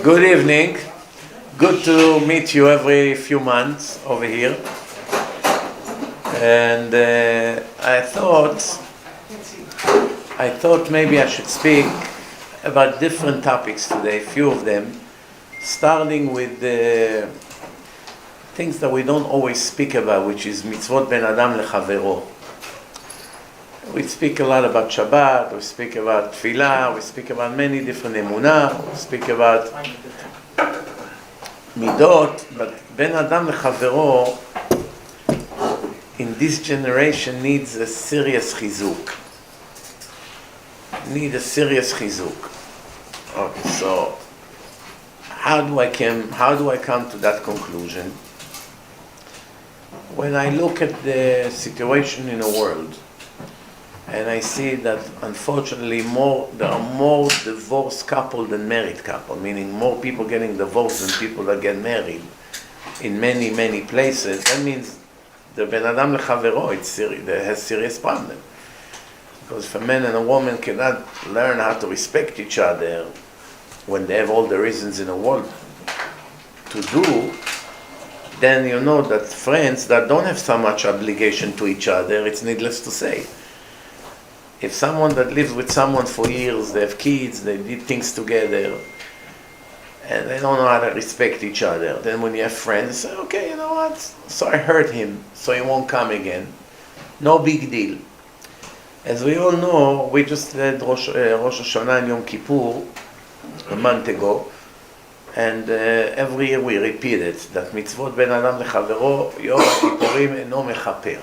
Good evening. Good to meet you every few months over here. And I thought maybe I should speak about different topics today, a few of them, starting with the things that we don't always speak about, which is mitzvot ben adam lechavero. We speak a lot about Shabbat, we speak about Tefillah, we speak about many different emunah, we speak about midot, but ben adam lechavero in this generation needs a serious chizuk. Okay, so how do I come to that conclusion? When I look at the situation in the world, and I see that unfortunately there are more divorced couples than married couples, meaning more people getting divorced than people that get married in many, many places. That means the ben adam lechavero has serious problem. Because if a man and a woman cannot learn how to respect each other when they have all the reasons in the world to do, then you know that friends that don't have so much obligation to each other, it's needless to say. If someone that lives with someone for years, they have kids, they did things together, and they don't know how to respect each other, then when you have friends, say, okay, you know what, so I hurt him, so he won't come again. No big deal. As we all know, we just had Rosh Hashanah and Yom Kippur a month ago, and every year we repeat it, that mitzvot ben adam lechavero, Yom Kippurim eno mechaper.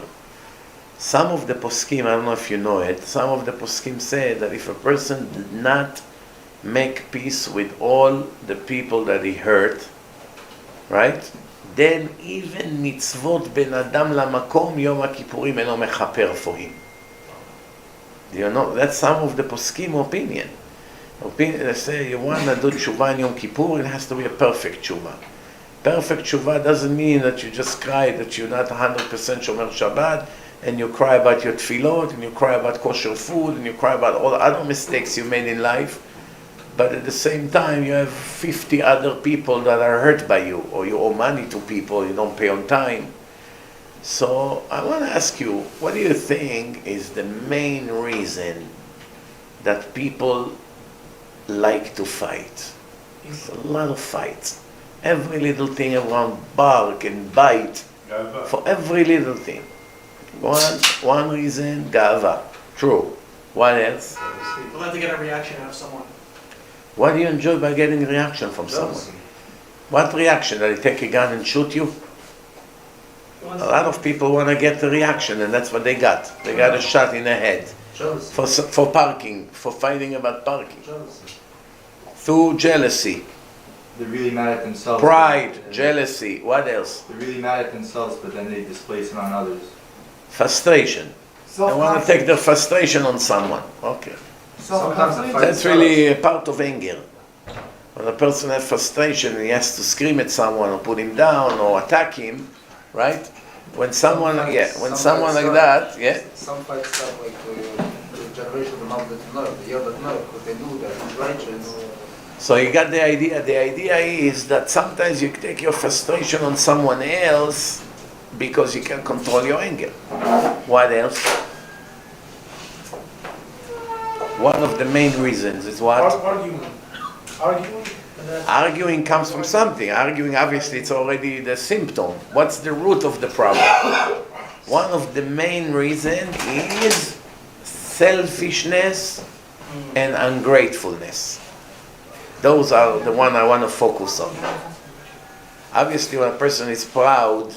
Some of the poskim, I don't know if you know it, some of the poskim say that if a person did not make peace with all the people that he hurt, right, then even mitzvot ben adam lamakom Yom Kippurim eno mechaper for him. You know, that's some of the poskim opinion. They say you want to do tshuva in Yom Kippur, it has to be a perfect tshuva. Perfect tshuva doesn't mean that you just cry that you're not 100% shomer Shabbat, and you cry about your tefillot, and you cry about kosher food, and you cry about all the other mistakes you made in life, but at the same time you have 50 other people that are hurt by you, or you owe money to people, you don't pay on time. So I want to ask you, what do you think is the main reason that people like to fight? It's a lot of fights. Every little thing around bark and bite, for every little thing. One reason, ga'ava. True. What else? We'll have to get a reaction out of someone. What do you enjoy by getting a reaction from someone? What reaction? That they take a gun and shoot you? A lot of people want to get a reaction, and that's what they got. They got a shot in the head. For parking, for fighting about parking. Through jealousy. They're really mad at themselves. Pride, jealousy. What else? They're really mad at themselves, but then they displace it on others. Frustration. They want to take their frustration on someone. Okay. Sometimes That's really a part of anger. When a person has frustration, he has to scream at someone or put him down or attack him, right? When someone like that, Some fights start like the generation of the year that know, because they do that, it's righteous. So you got the idea. The idea is that sometimes you take your frustration on someone else because you can control your anger. What else? One of the main reasons is what? Arguing comes from something. Arguing, obviously, it's already the symptom. What's the root of the problem? One of the main reasons is selfishness and ungratefulness. Those are the one I want to focus on. Obviously, when a person is proud,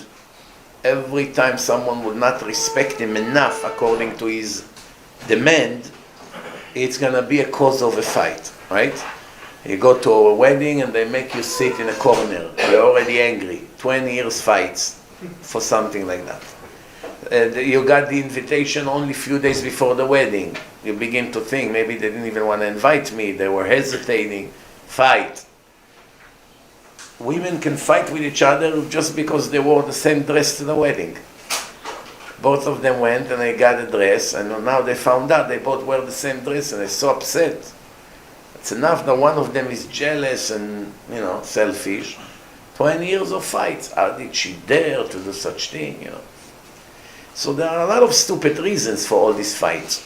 every time someone will not respect him enough according to his demand, it's going to be a cause of a fight, right? You go to a wedding and they make you sit in a corner. You're already angry. 20 years fights for something like that. You got the invitation only a few days before the wedding. You begin to think, maybe they didn't even want to invite me. They were hesitating. Fight. Women can fight with each other just because they wore the same dress to the wedding. Both of them went and they got a dress, and now they found out they both wear the same dress and they're so upset. It's enough that one of them is jealous and, selfish. 20 years of fights. How did she dare to do such thing, So there are a lot of stupid reasons for all these fights.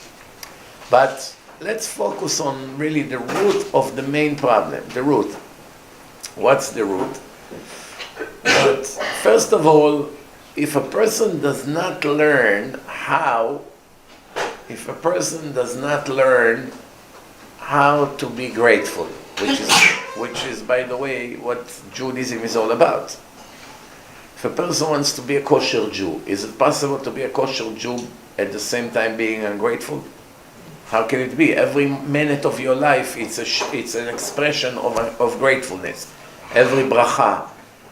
But let's focus on really the root of the main problem. The root. What's the root? But first of all, if a person does not learn how to be grateful, which is, by the way, what Judaism is all about. If a person wants to be a kosher Jew, is it possible to be a kosher Jew at the same time being ungrateful? How can it be? Every minute of your life, it's an expression of gratefulness. Every bracha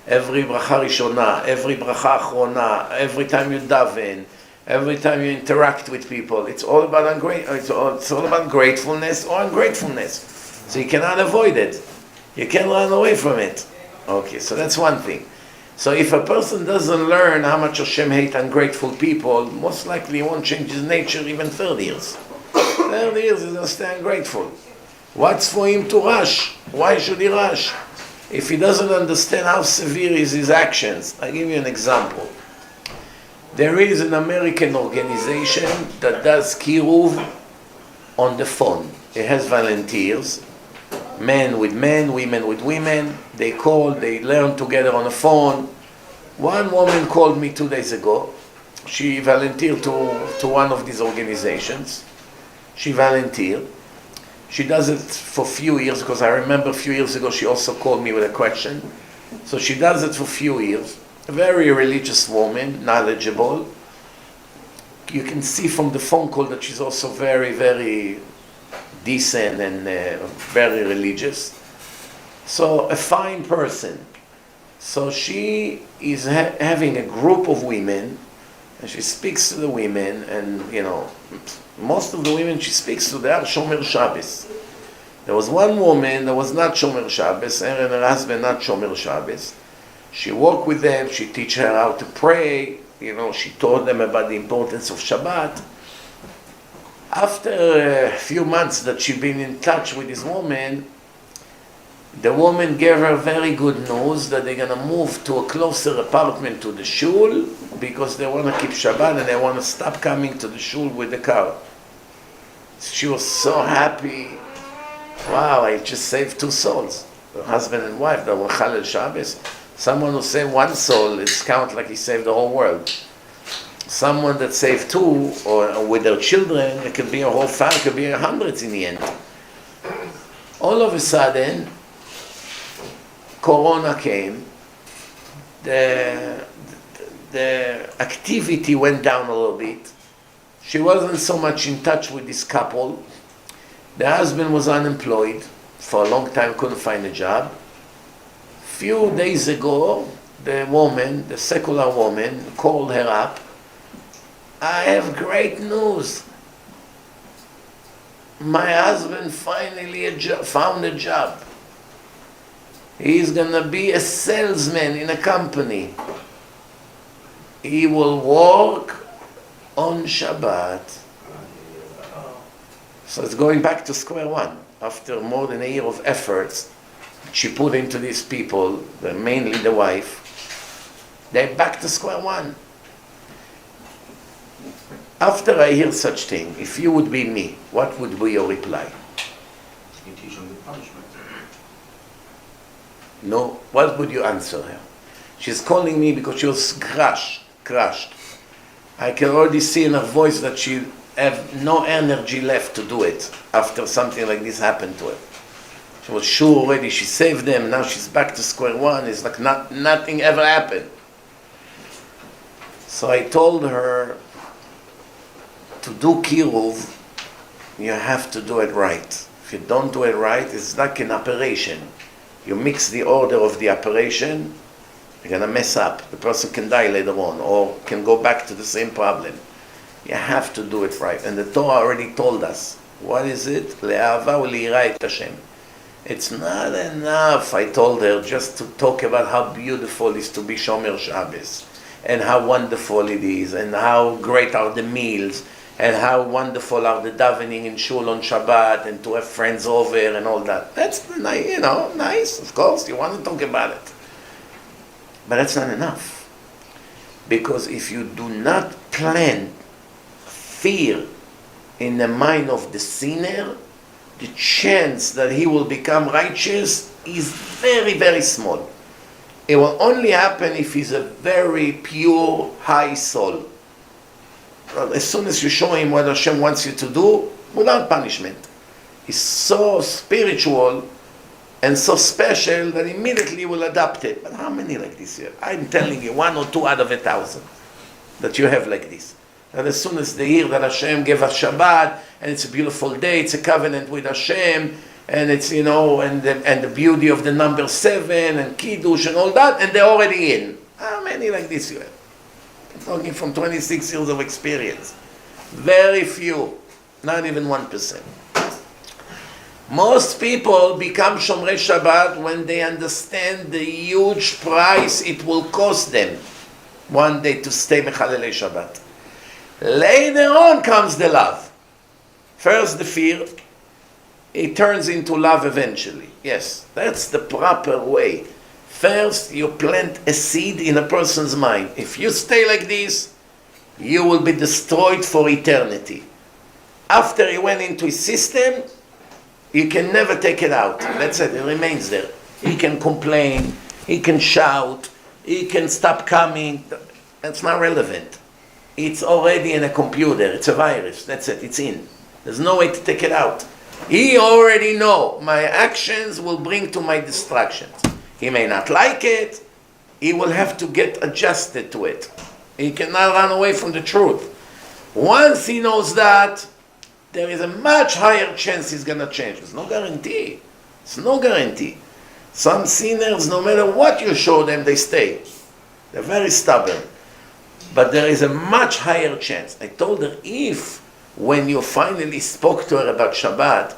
rishona, every bracha achrona, every time you daven, every time you interact with people, it's all about gratefulness or ungratefulness. So you cannot avoid it. You can't run away from it. Okay, so that's one thing. So if a person doesn't learn how much Hashem hates ungrateful people, most likely he won't change his nature even 30 years. 30 years he's going to stay ungrateful. What's for him to rush? Why should he rush? If he doesn't understand how severe is his actions. I'll give you an example. There is an American organization that does kiruv on the phone. It has volunteers, men with men, women with women. They call, they learn together on the phone. One woman called me 2 days ago. She volunteered to one of these organizations. She volunteered. She does it for a few years, because I remember a few years ago she also called me with a question. So she does it for a few years. A very religious woman, knowledgeable. You can see from the phone call that she's also very, very decent and very religious. So a fine person. So she is having a group of women, and she speaks to the women, and most of the women she speaks to, they are Shomer Shabbos. There was one woman that was not Shomer Shabbos, her and her husband not Shomer Shabbos. She walked with them, she teach her how to pray, she taught them about the importance of Shabbat. After a few months that she'd been in touch with this woman, the woman gave her very good news that they're going to move to a closer apartment to the shul because they want to keep Shabbat and they want to stop coming to the shul with the car. She was so happy. Wow, I just saved 2 souls. The husband and wife that were Chalel Shabbos. Someone who saved 1 soul, it's count like he saved the whole world. Someone that saved 2, or with their children, it could be a whole family, it could be hundreds in the end. All of a sudden, Corona came, the activity went down a little bit. She wasn't so much in touch with this couple. The husband was unemployed for a long time, couldn't find a job. Few days ago, the woman, the secular woman, called her up. I have great news. My husband finally found a job. He's going to be a salesman in a company. He will work on Shabbat. So it's going back to square one. After more than a year of efforts she put into these people, mainly the wife, they're back to square one. After I hear such thing, if you would be me, what would be your reply? You teach them the punishment. No, what would you answer her? She's calling me because she was crushed. I can already see in her voice that she have no energy left to do it after something like this happened to her. She was sure already, she saved them, now she's back to square one. It's like nothing ever happened. So I told her, to do kiruv, you have to do it right. If you don't do it right, it's like an operation. You mix the order of the operation, you're going to mess up. The person can die later on or can go back to the same problem. You have to do it right. And the Torah already told us. What is it? Le'ava u'li'ira et Hashem. It's not enough, I told her, just to talk about how beautiful it is to be Shomer Shabbos and how wonderful it is and how great are the meals and how wonderful are the davening in shul on Shabbat, and to have friends over and all that. That's, nice, of course, you want to talk about it. But that's not enough. Because if you do not plant fear in the mind of the sinner, the chance that he will become righteous is very, very small. It will only happen if he's a very pure, high soul. As soon as you show him what Hashem wants you to do, without punishment, he's so spiritual and so special that immediately will adopt it. But how many like this here? I'm telling you, 1 or 2 out of 1,000 that you have like this. And as soon as they hear that Hashem gave us Shabbat, and it's a beautiful day, it's a covenant with Hashem, and it's, and the beauty of the number 7, and Kiddush, and all that, and they're already in. How many like this you have? I'm talking from 26 years of experience. Very few, not even 1%. Most people become Shomrei Shabbat when they understand the huge price it will cost them one day to stay Mechalelei Shabbat. Later on comes the love. First the fear, it turns into love eventually. Yes, that's the proper way. First, you plant a seed in a person's mind. If you stay like this, you will be destroyed for eternity. After he went into his system, you can never take it out. That's it, it remains there. He can complain, he can shout, he can stop coming. That's not relevant. It's already in a computer, it's a virus, that's it, it's in. There's no way to take it out. He already know my actions will bring to my destructions. He may not like it, he will have to get adjusted to it. He cannot run away from the truth. Once he knows that, there is a much higher chance he's going to change. There's no guarantee. It's no guarantee. Some sinners, no matter what you show them, they stay. They're very stubborn. But there is a much higher chance. I told her, if when you finally spoke to her about Shabbat,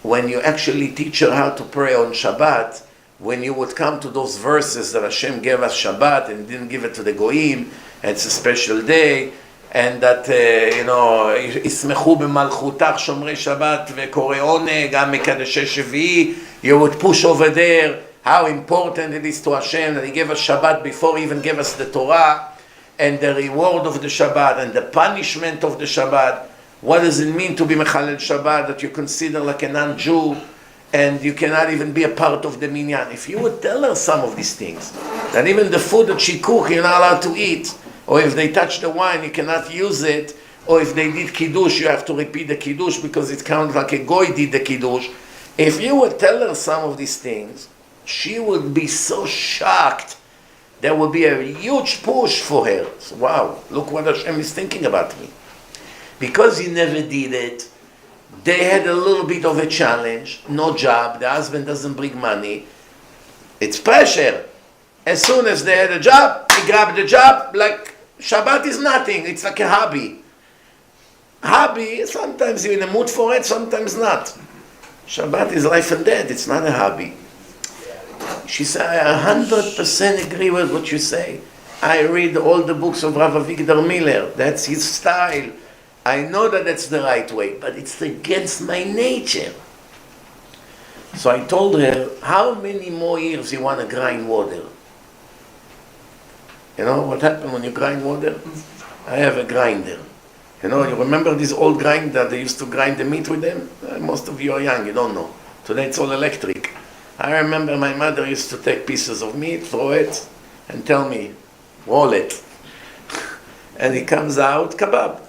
when you actually teach her how to pray on Shabbat, when you would come to those verses that Hashem gave us Shabbat and didn't give it to the Goyim, and it's a special day, and that, Ismechu b'malchutach shomrei Shabbat v'korei oneg am mekadeshei Shvi'i, you would push over there how important it is to Hashem that He gave us Shabbat before He even gave us the Torah, and the reward of the Shabbat and the punishment of the Shabbat. What does it mean to be Mechalel Shabbat, that you consider like a non-Jew and you cannot even be a part of the minyan? If you would tell her some of these things, that even the food that she cooked you're not allowed to eat, or if they touch the wine you cannot use it, or if they did Kiddush you have to repeat the Kiddush because it counts like a Goy did the Kiddush. If you would tell her some of these things, she would be so shocked. There will be a huge push for her. So, wow, look what Hashem is thinking about me. Because he never did it, they had a little bit of a challenge, no job, the husband doesn't bring money. It's pressure. As soon as they had a job, he grabbed the job, like Shabbat is nothing, it's like a hobby. Hobby, sometimes you're in the mood for it, sometimes not. Shabbat is life and death, it's not a hobby. She said, I 100% agree with what you say. I read all the books of Rav Avigdor Miller. That's his style. I know that that's the right way, but it's against my nature. So I told her, how many more years you want to grind water? You know what happened when you grind water? I have a grinder. You remember this old grinder they used to grind the meat with them? Most of you are young, you don't know. Today it's all electric. I remember my mother used to take pieces of meat, throw it, and tell me, roll it. And it comes out, kebab.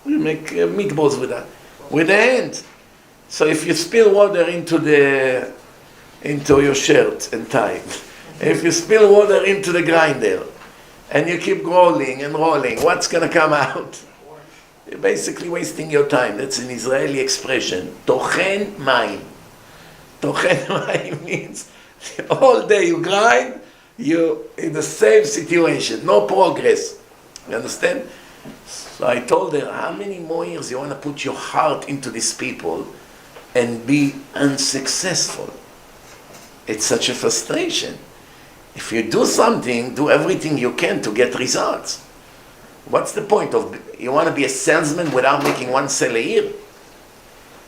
We make meatballs with that, with the hand. So if you spill water into your shirt and tie, if you spill water into the grinder, and you keep rolling and rolling, what's going to come out? You're basically wasting your time. That's an Israeli expression. Tochen mayim. Tochen mayim means all day you grind, you're in the same situation, no progress. You understand? So I told her, how many more years you want to put your heart into these people and be unsuccessful? It's such a frustration. If you do something, do everything you can to get results. What's the point of, you want to be a salesman without making one sale a year?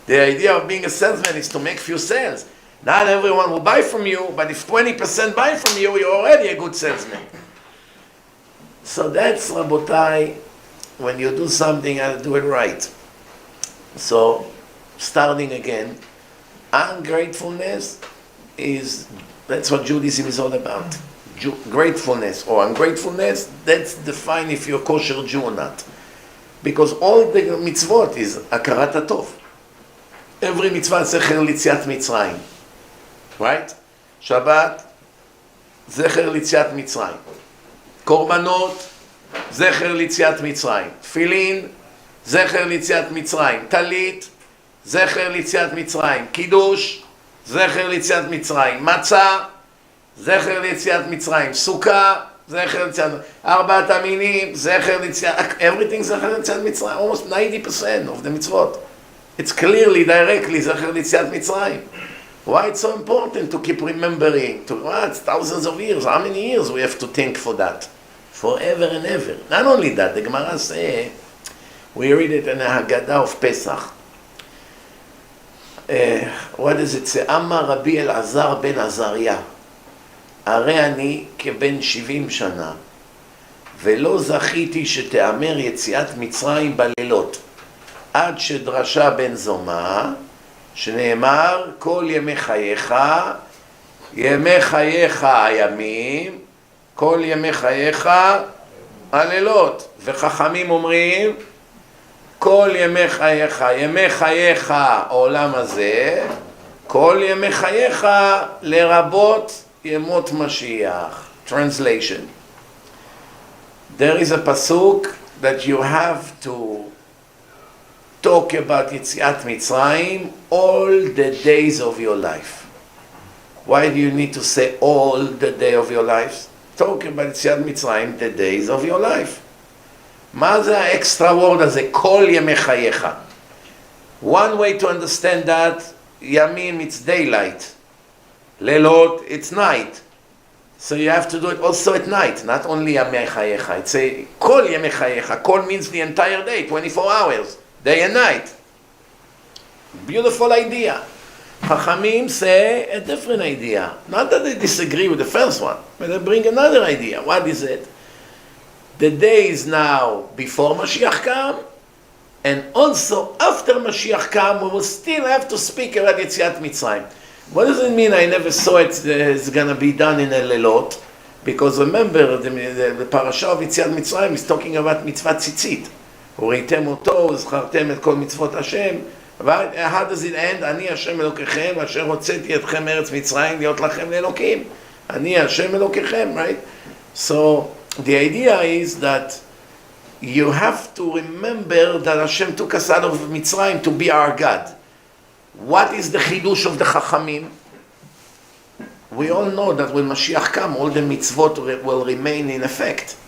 The idea of being a salesman is to make few sales. Not everyone will buy from you, but if 20% buy from you, you're already a good salesman. So that's, Rabotai, when you do something, you have to do it right. So, starting again, ungratefulness is, that's what Judaism is all about. Gratefulness or ungratefulness, that's defined if you're a kosher Jew or not. Because all the mitzvot is akarat hatov. Every mitzvah zecher litziat Mitzrayim. Right? Shabbat, zecher litziat Mitzrayim. Korbanot, zecher litziat Mitzrayim. Tefillin, zecher litziat Mitzrayim. Talit, zecher litziat Mitzrayim. Kiddush, zecher litziat Mitzrayim. Matzah, זכר ליציאת מצרים, סוכה, זכר ליציאת, ארבעת המינים, זכר ליציאת, everything זכר ליציאת מצרים, almost 90% of the mitzvot. It's clearly, directly, זכר ליציאת מצרים. Why it's so important to keep remembering, to what, thousands of years, how many years we have to think for that? Forever and ever. Not only that, the Gemara says, we read it in the Haggadah of Pesach. What does it say? Amar Rabbi Elazar ben Azariah. הרי אני כבן 70 שנה, ולא זכיתי שתאמר יציאת מצרים בלילות, עד שדרשה בן זומא, שנאמר כל ימי חייך, ימי חייך הימים, כל ימי חייך הלילות. וחכמים אומרים, כל ימי חייך, ימי חייך העולם הזה, כל ימי חייך לרבות Yemot Mashiach. Translation. There is a pasuk that you have to talk about Yetziat Mitzrayim all the days of your life. Why do you need to say all the day of your life? Talk about Yetziat Mitzrayim the days of your life. מה זה האקסטרה וורד הזה? כל ימי חייך. One way to understand that, ימים it's daylight. Lelot, it's night. So you have to do it also at night, not only Yamei Chayecha. It's a Kol Yamei Chayecha. Kol means the entire day, 24 hours, day and night. Beautiful idea. Chachamim say a different idea. Not that they disagree with the first one, but they bring another idea. What is it? The day is now before Mashiach come, and also after Mashiach come, we will still have to speak about Yetziat Mitzrayim. What does it mean I never saw it's going to be done in a lelot? Because remember, the parasha of Yetziat Mitzrayim is talking about mitzvah tzitzit. וראיתם אותו, זכרתם את כל מצוות השם. How does it end? אני השם אלוקיכם, אשר הוצאתי אתכם מארץ מצרים להיות לכם לאלוקים. אני השם אלוקיכם, right? So, the idea is that you have to remember that Hashem took us out of Mitzrayim to be our God. What is the chidush of the Chachamim? We all know that when Mashiach come, all the mitzvot will remain in effect.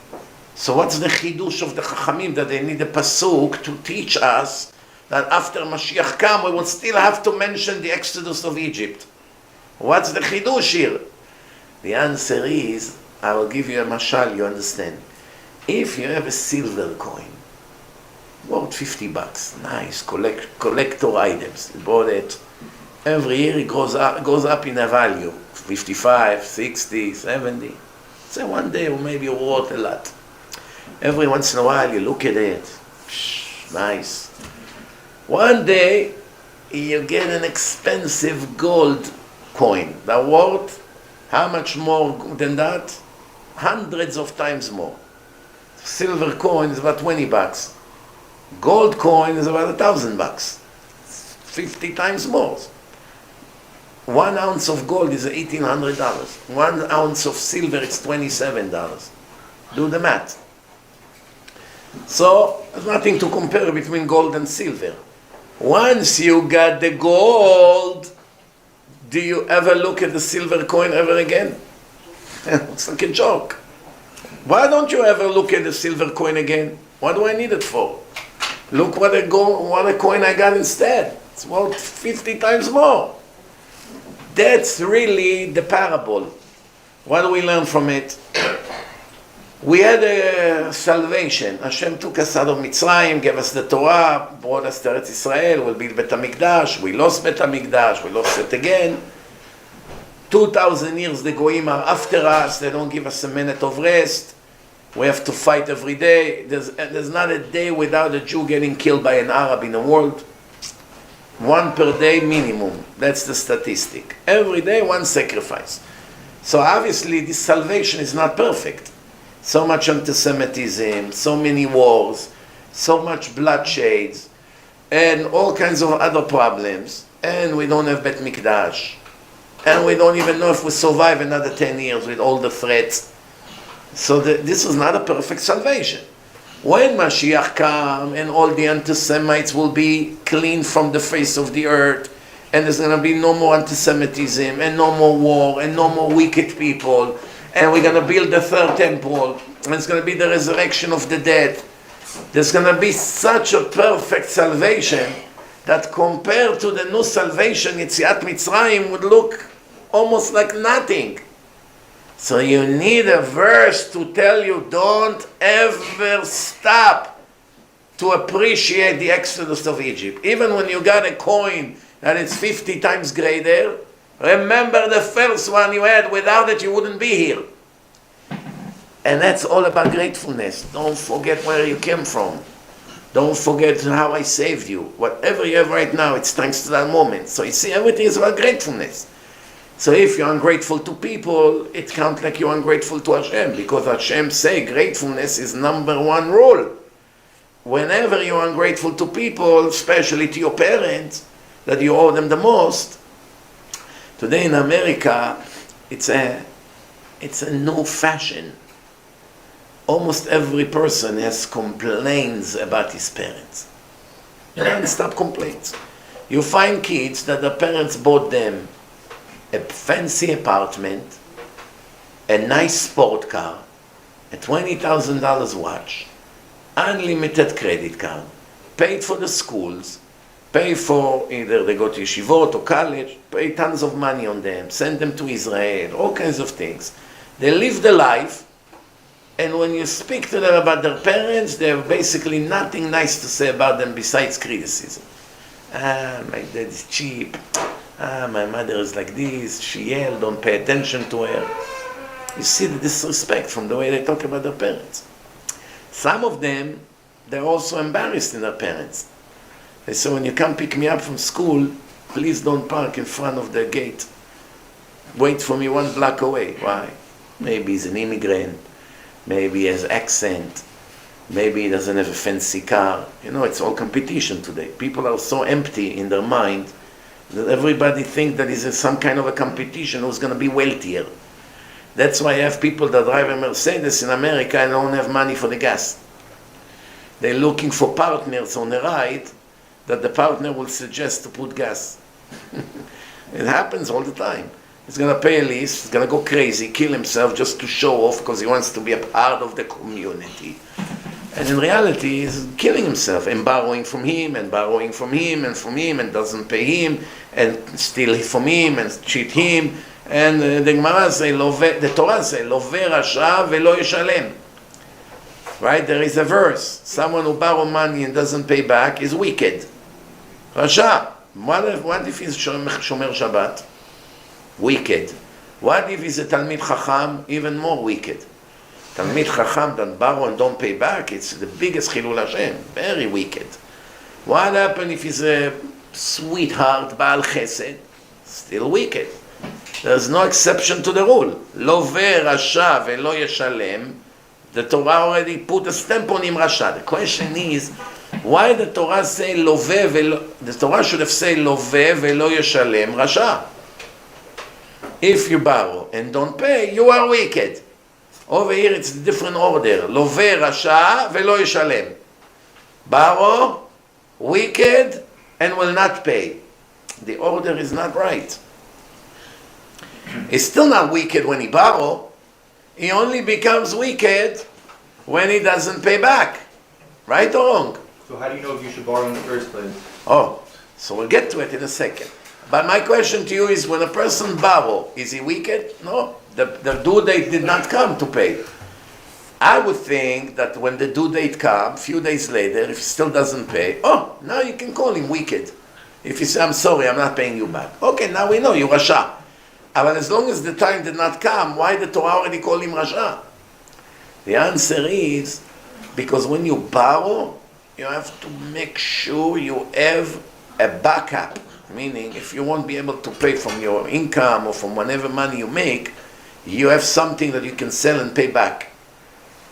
So what's the chidush of the Chachamim? That they need a pasuk to teach us that after Mashiach come, we will still have to mention the Exodus of Egypt. What's the chidush here? The answer is, I will give you a mashal, you understand. If you have a silver coin, worth $50, nice, collector items, you bought it, every year it goes up in a value, 55, 60, 70. So one day or maybe worth a lot. Every once in a while you look at it, nice. One day you get an expensive gold coin, that worth how much more than that? Hundreds of times more. Silver coin is about $20. Gold coin is about $1,000. 50 times more. 1 ounce of gold is $1,800. 1 ounce of silver is $27. Do the math. So, there's nothing to compare between gold and silver. Once you got the gold, do you ever look at the silver coin ever again? It's like a joke. Why don't you ever look at the silver coin again? What do I need it for? Look what a coin I got instead. It's worth 50 times more. That's really the parable. What do we learn from it? We had a salvation. Hashem took us out of Mitzrayim, gave us the Torah, brought us to Eretz Israel, we'll build Bet HaMikdash, we lost Bet HaMikdash, we lost it again. 2,000 years the Goyim are after us, they don't give us a minute of rest. We have to fight every day. There's not a day without a Jew getting killed by an Arab in the world. One per day minimum. That's the statistic. Every day one sacrifice. So obviously this salvation is not perfect. So much anti-Semitism, so many wars, so much bloodshed, and all kinds of other problems. And we don't have Bet Mikdash. And we don't even know if we survive another 10 years with all the threats. So this is not a perfect salvation. When Mashiach comes and all the anti-Semites will be cleaned from the face of the earth, and there's going to be no more anti-Semitism, and no more war, and no more wicked people, and we're going to build the third temple, and it's going to be the resurrection of the dead. There's going to be such a perfect salvation that compared to the new salvation, Yetziat Mitzrayim would look almost like nothing. So you need a verse to tell you don't ever stop to appreciate the exodus of Egypt. Even when you got a coin that is 50 times greater, remember the first one you had. Without it you wouldn't be here. And that's all about gratefulness. Don't forget where you came from. Don't forget how I saved you. Whatever you have right now, it's thanks to that moment. So you see, everything is about gratefulness. So if you're ungrateful to people, it counts like you're ungrateful to Hashem, because Hashem say gratefulness is number one rule. Whenever you're ungrateful to people, especially to your parents, that you owe them the most, today in America, it's a new fashion. Almost every person has complaints about his parents. And stop complaints. You find kids that the parents bought them a fancy apartment, a nice sport car, a $20,000 watch, unlimited credit card, paid for the schools, pay for either they go to yeshivot or college, pay tons of money on them, send them to Israel, all kinds of things. They live the life, and when you speak to them about their parents, they have basically nothing nice to say about them besides criticism. My dad is cheap. My mother is like this, she yelled, don't pay attention to her. You see the disrespect from the way they talk about their parents. Some of them, they're also embarrassed in their parents. They say, when you come pick me up from school, please don't park in front of the gate. Wait for me 1 block away. Why? Maybe he's an immigrant. Maybe he has accent. Maybe he doesn't have a fancy car. You know, it's all competition today. People are so empty in their mind that everybody thinks that is some kind of a competition who's going to be wealthier. That's why I have people that drive a Mercedes in America and don't have money for the gas. They're looking for partners on the ride that the partner will suggest to put gas. It happens all the time. He's going to pay a lease, he's going to go crazy, kill himself just to show off because he wants to be a part of the community. And in reality, he's killing himself and borrowing from him and borrowing from him and from him and doesn't pay him and steal from him and cheat him. And the Gemara say, the Torah say, Love rasha velo yeshalem. Right? There is a verse. Someone who borrows money and doesn't pay back is wicked. Rasha. What if he's Shomer Shabbat? Wicked. What if he's a Talmid Chacham? Even more wicked. Talmid Chacham that borrow and don't pay back, it's the biggest Chilul Hashem. Very wicked. What happens if he's a sweetheart, Baal Chesed? Still wicked. There's no exception to the rule. Love rasha velo yeshalem. The Torah already put a stamp on him rasha. The question is, why the Torah say love velo? The Torah should have said love velo yeshalem rasha. If you borrow and don't pay, you are wicked. Over here it's a different order. Love rasha velo yeshalem. Borrow, wicked, and will not pay. The order is not right. He's still not wicked when he borrows. He only becomes wicked when he doesn't pay back. Right or wrong? So how do you know if you should borrow in the first place? Oh, so we'll get to it in a second. But my question to you is, when a person borrows, is he wicked? No. The due date did not come to pay. I would think that when the due date comes, a few days later, if he still doesn't pay, oh, now you can call him wicked. If you say, I'm sorry, I'm not paying you back. Okay, now we know you're Rasha. But as long as the time did not come, why the Torah already call him Rasha? The answer is, because when you borrow, you have to make sure you have a backup. Meaning, if you won't be able to pay from your income or from whatever money you make, you have something that you can sell and pay back.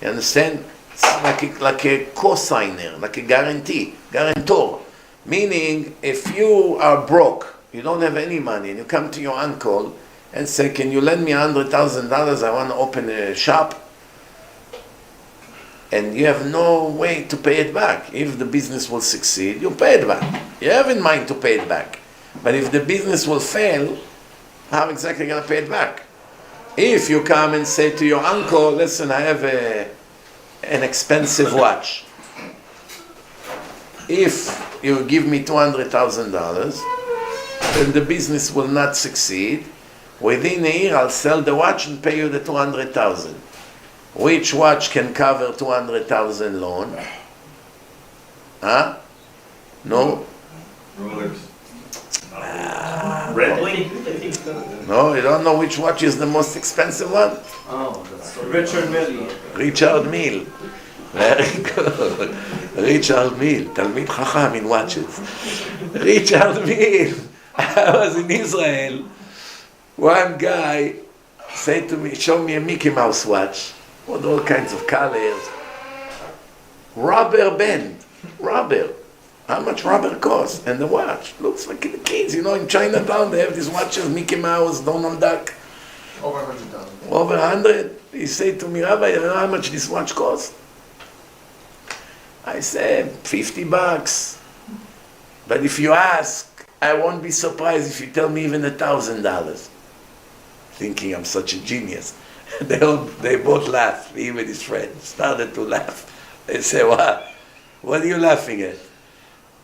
You understand? It's like a co-signer, like a guarantor. Meaning, if you are broke, you don't have any money, and you come to your uncle and say, can you lend me $100,000? I want to open a shop. And you have no way to pay it back. If the business will succeed, you pay it back. You have in mind to pay it back. But if the business will fail, how exactly are you going to pay it back? If you come and say to your uncle, listen, I have an expensive watch. If you give me $200,000, then the business will not succeed. Within a year, I'll sell the watch and pay you the $200,000. Which watch can cover 200,000 loan? Huh? No? Rolex. No, you don't know which watch is the most expensive one? Oh, that's Richard Mille. Richard Mille. Very good. Richard Mille, Talmid Chacham in watches. Richard Mille. I was in Israel. One guy said to me, show me a Mickey Mouse watch with all kinds of colors. Rubber band. Rubber. How much rubber costs? And the watch looks like the kids. You know, in Chinatown they have these watches, Mickey Mouse, Donald Duck. Over 100,000. Over 100. He said to me, Rabbi, you know how much this watch costs? I said, $50. But if you ask, I won't be surprised if you tell me even $1,000. Thinking I'm such a genius. They both laughed. He and his friend started to laugh. They say, what? What are you laughing at?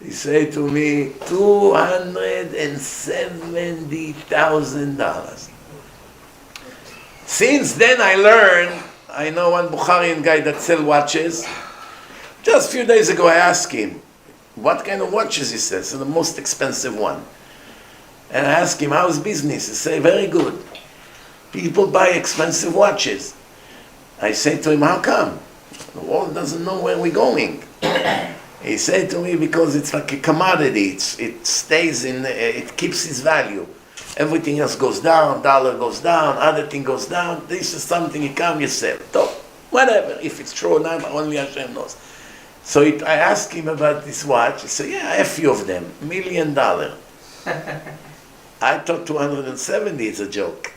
He said to me, $270,000. Since then I learned, I know one Bukharian guy that sells watches. Just a few days ago I asked him, what kind of watches he says? So the most expensive one. And I asked him, how's business? He said, very good. People buy expensive watches. I said to him, how come? The world doesn't know where we're going. He said to me, because it's like a commodity. It stays in, it keeps its value. Everything else goes down, dollar goes down, other thing goes down. This is something you come, you sell. So, whatever, if it's true or not, only Hashem knows. So I asked him about this watch. He said, yeah, I have a few of them, $1 million. I thought 270 is a joke.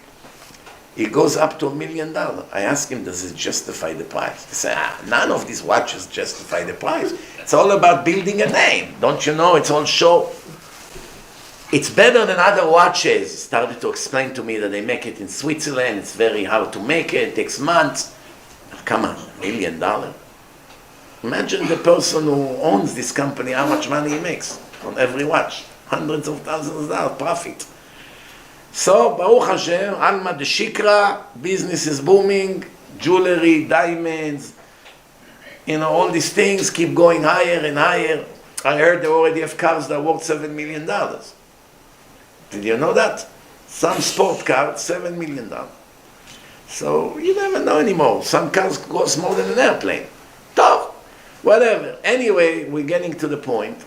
It goes up to $1 million. I asked him, does it justify the price? He said, none of these watches justify the price. It's all about building a name. Don't you know, it's all show. It's better than other watches. He started to explain to me that they make it in Switzerland. It's very hard to make it. It takes months. Come on, $1 million. Imagine the person who owns this company, how much money he makes on every watch. Hundreds of thousands of dollars profit. So, Baruch Hashem, Alma de Shikra, business is booming, jewelry, diamonds, you know, all these things keep going higher and higher. I heard they already have cars that are worth $7 million. Did you know that? Some sport car, $7 million. So, you never know anymore. Some cars cost more than an airplane. Tough. Whatever. Anyway, we're getting to the point.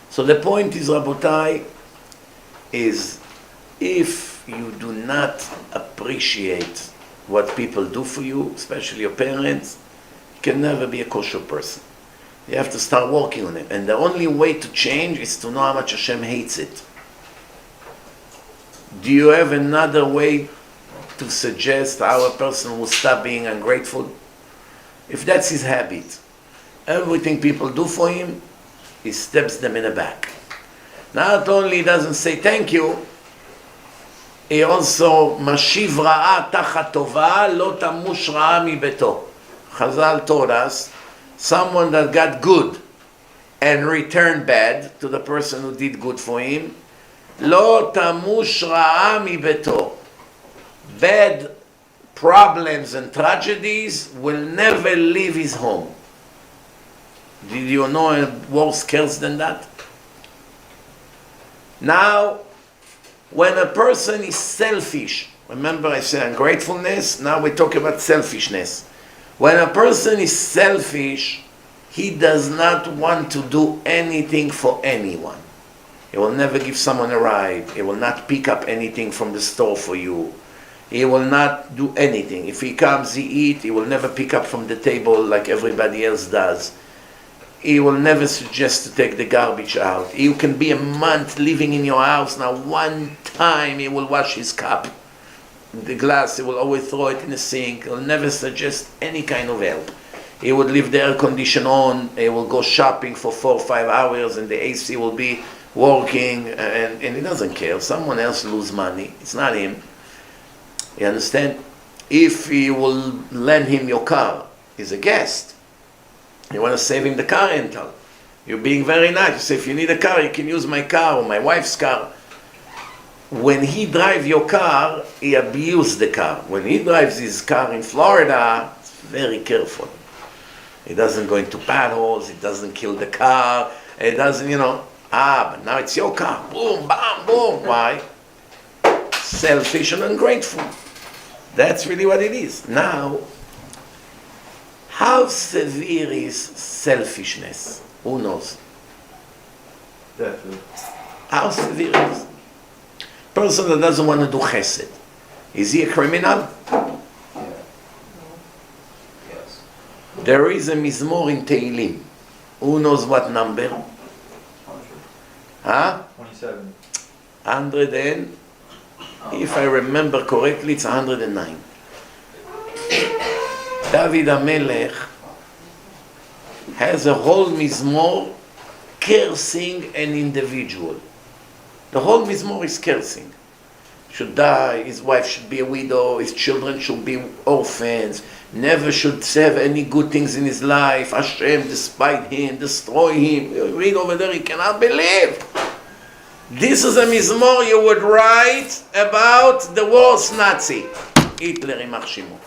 So the point is, Rabotai, is if you do not appreciate what people do for you, especially your parents, you can never be a kosher person. You have to start working on it. And the only way to change is to know how much Hashem hates it. Do you have another way to suggest how a person will stop being ungrateful? If that's his habit, everything people do for him, he stabs them in the back. Not only he doesn't say thank you, he also mashiv ra'a tachat tova lo tamush ra'a mi beto. Chazal told us, someone that got good and returned bad to the person who did good for him, lo tamush ra'a mi beto. Bad problems and tragedies will never leave his home. Did you know a worse curse than that? Now, when a person is selfish, remember I said ungratefulness, now we talk about selfishness. When a person is selfish, he does not want to do anything for anyone. He will never give someone a ride. He will not pick up anything from the store for you. He will not do anything. If he comes, he eat. He will never pick up from the table like everybody else does. He will never suggest to take the garbage out. You can be a month living in your house. Now, one time he will wash his cup. The glass, he will always throw it in the sink. He will never suggest any kind of help. He would leave the air conditioner on. He will go shopping for 4 or 5 hours and the AC will be working and he doesn't care. Someone else lose money. It's not him. You understand? If you will lend him your car, he's a guest. You want to save him the car rental. You're being very nice. You say, if you need a car, you can use my car or my wife's car. When he drives your car, he abuses the car. When he drives his car in Florida, he's very careful. He doesn't go into potholes, he doesn't kill the car, he doesn't, but now it's your car. Boom, bam, boom. Why? Selfish and ungrateful. That's really what it is. Now, how severe is selfishness? Who knows? Definitely. How severe is? Person that doesn't want to do chesed. Is he a criminal? Yes. There is a mizmor in Tehillim. Who knows what number? 27. 100 and, if I remember correctly, it's 109. David HaMelech has a whole mizmor cursing an individual. The whole mizmor is cursing. Should die, his wife should be a widow, his children should be orphans, never should have any good things in his life. Hashem despite him, destroy him. You read over there, he cannot believe. This is a mizmor you would write about the worst Nazi, Hitler, Imach Shimo.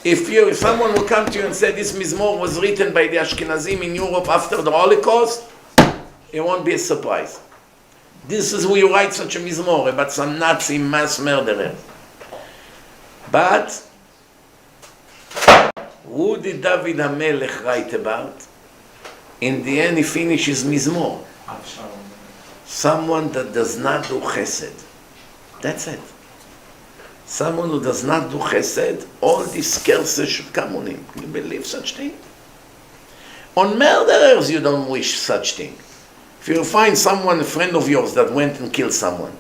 If someone will come to you and say this mizmor was written by the Ashkenazim in Europe after the Holocaust, it won't be a surprise. This is who you write such a mizmor about some Nazi mass murderer. But who did David HaMelech write about? In the end, he finishes mizmor. Someone that does not do chesed. That's it. Someone who does not do chesed, all these curses should come on him. Can you believe such thing? On murderers, you don't wish such thing. If you find someone, a friend of yours, that went and killed someone,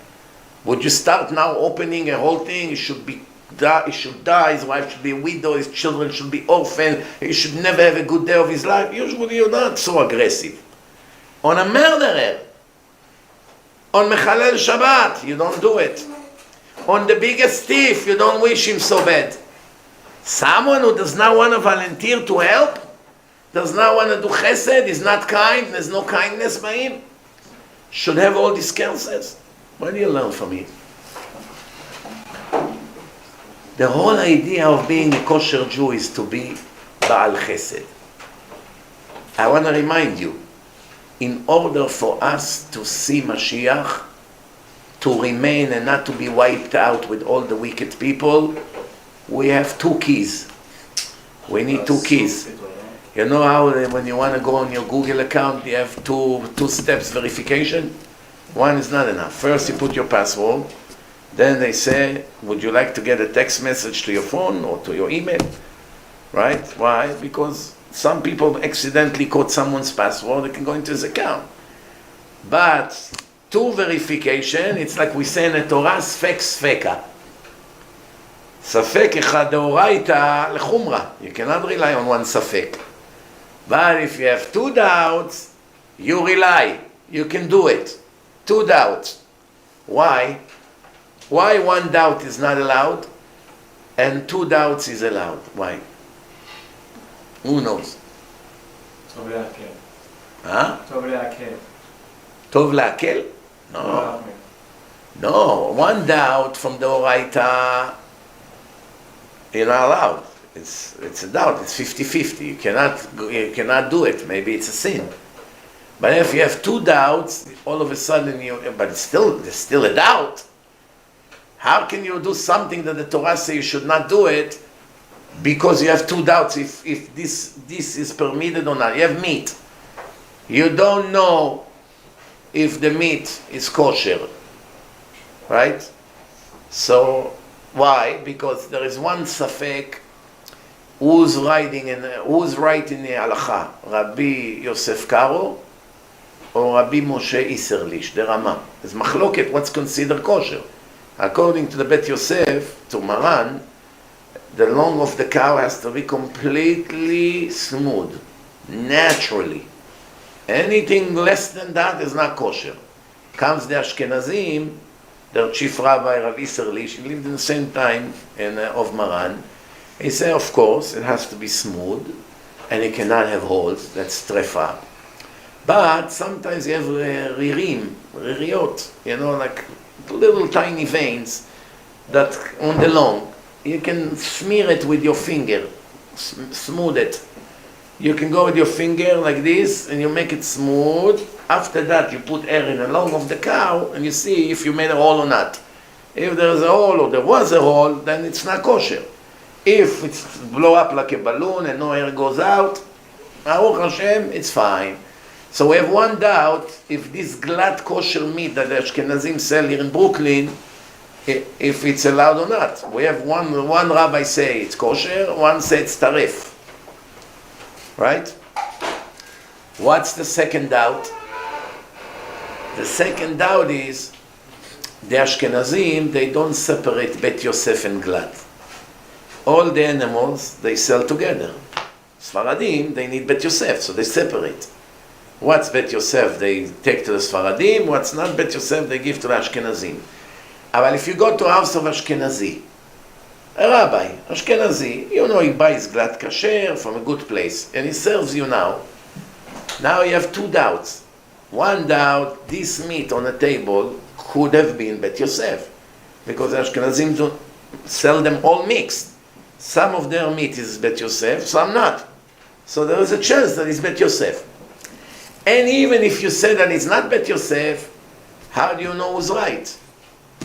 would you start now opening a whole thing? He should die, his wife should be a widow, his children should be orphaned, he should never have a good day of his life. Usually you're not so aggressive. On a murderer, on Mechalel Shabbat, you don't do it. On the biggest thief, you don't wish him so bad. Someone who does not want to volunteer to help, does not want to do chesed, is not kind, there's no kindness by him, should have all these curses. What do you learn from him? The whole idea of being a kosher Jew is to be Baal Chesed. I want to remind you, in order for us to see Mashiach, to remain and not to be wiped out with all the wicked people, we have 2 keys. We need 2 keys. You know how when you want to go on your Google account, you have two steps verification? One is not enough. First you put your password, then they say, would you like to get a text message to your phone or to your email? Right? Why? Because some people accidentally caught someone's password, they can go into his account. But 2 verification, it's like we say in the Torah, sfek sfeka. Safek echad deoraita lechumra. You cannot rely on one safek. But if you have 2 doubts, you rely. You can do it. 2 doubts. Why? Why 1 doubt is not allowed and 2 doubts is allowed? Why? Who knows? Tov le'akel. Huh? Tov le'akel. Tov la'akel? No. No. 1 doubt from the Oraita You're not allowed. It's a doubt. It's 50-50. You cannot do it. Maybe it's a sin. But if you have two doubts, all of a sudden there's still a doubt. How can you do something that the Torah says you should not do it because you have two doubts if this is permitted or not? You have meat. You don't know if the meat is kosher, right? So why? Because there is one safek. Who's right in the halacha? Rabbi Yosef Karo or Rabbi Moshe Isserlich, the Rama. There's machloket, what's considered kosher. According to the Bet Yosef, to Maran, the long of the cow has to be completely smooth, naturally. Anything less than that is not kosher. Comes the Ashkenazim, their chief rabbi, Rabbi Isserlich, he lived in the same time of Maran. He said, of course, it has to be smooth, and it cannot have holes, that's trefa. But sometimes you have ririot, like little tiny veins that on the long. You can smear it with your finger, smooth it. You can go with your finger like this, and you make it smooth. After that, you put air in the lung of the cow, and you see if you made a hole or not. If there is a hole or there was a hole, then it's not kosher. If it's blow up like a balloon and no air goes out, Baruch Hashem, it's fine. So we have one doubt, if this glad kosher meat that the Ashkenazim sell here in Brooklyn, if it's allowed or not. We have one rabbi say it's kosher, one say it's tarif. Right? What's the second doubt? The second doubt is, the Ashkenazim, they don't separate Bet Yosef and glad. All the animals, they sell together. Sfaradim, they need Bet Yosef, so they separate. What's Bet Yosef, they take to the Sfaradim. What's not Bet Yosef, they give to the Ashkenazim. But if you go to a house of Ashkenazi, a rabbi, Ashkenazi, he buys glad kasher from a good place, and he serves you now. Now you have two doubts. One doubt, this meat on the table could have been Bet Yosef, because the Ashkenazim don't sell them all mixed. Some of their meat is Bet Yosef, some not. So there is a chance that it's Bet Yosef. And even if you say that it's not Bet Yosef, how do you know who's right?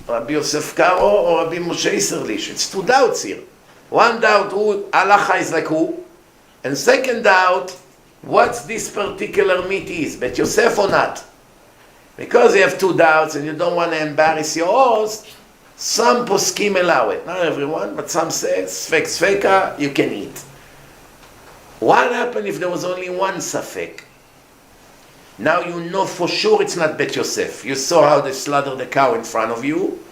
Rabbi Yosef Karo or Rabbi Moshe Isserlich? It's two doubts here. One doubt, who halacha is like who? And second doubt, what's this particular meat is, Bet Yosef or not? Because you have two doubts and you don't want to embarrass your host, some poskim allow it. Not everyone, but some say, sfek sfeka, you can eat. What happened if there was only one safek? Now you know for sure it's not Bet Yosef. You saw how they slaughtered the cow in front of you.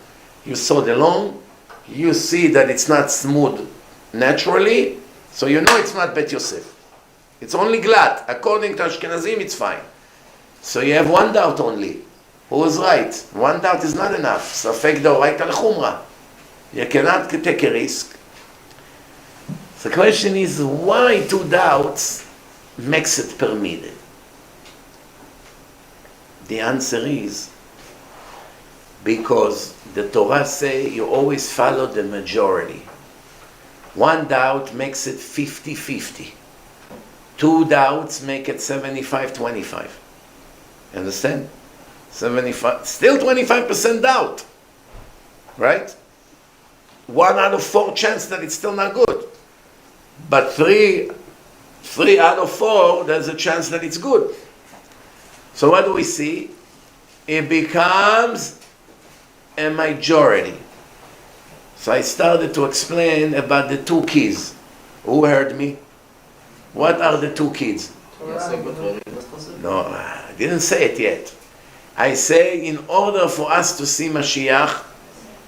You saw the long. You see that it's not smooth naturally. So you know it's not Bet Yosef. It's only glad. According to Ashkenazim, it's fine. So you have one doubt only. Who is right? One doubt is not enough. Safek d'oraita l'chumra. You cannot take a risk. The question is, why two doubts makes it permitted? The answer is because the Torah say you always follow the majority. One doubt makes it 50-50. Two doubts make it 75-25. Understand? 75, still 25% doubt. Right? 1 out of 4 chance that it's still not good. But 3 out of 4, there's a chance that it's good. So what do we see? It becomes a majority. So I started to explain about the 2 keys. Who heard me? What are the 2 keys? No, I didn't say it yet. I say in order for us to see Mashiach,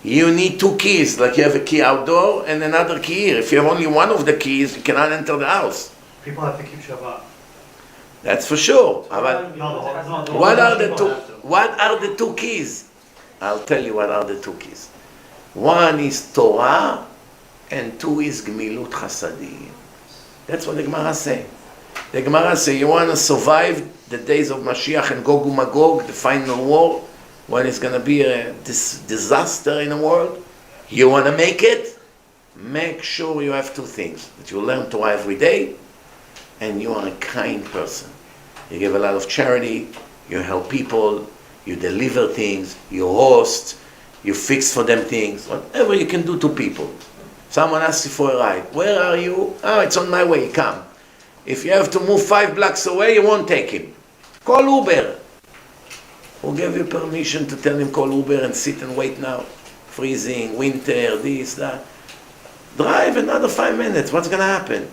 you need 2 keys, like you have a key outdoor and another key here. If you have only one of the keys, you cannot enter the house. People have to keep Shabbat. That's for sure. What are the 2 keys? I'll tell you what are the 2 keys. 1 is Torah and 2 is Gmilut Chasadim. That's what the Gemara say. The Gemara say you want to survive the days of Mashiach and Gog uMagog, the final war, when it's going to be this disaster in the world. You want to make it? make sure you have two things. That you learn Torah every day, and you are a kind person. You give a lot of charity, you help people, you deliver things, you host, you fix for them things, whatever you can do to people. Someone asks you for a ride. Where are you? Oh, it's on my way, come. If you have to move 5 blocks away, you won't take him. Call Uber. Who gave you permission to tell him call Uber and sit and wait now? Freezing, winter, this, that. Drive another 5 minutes. What's going to happen?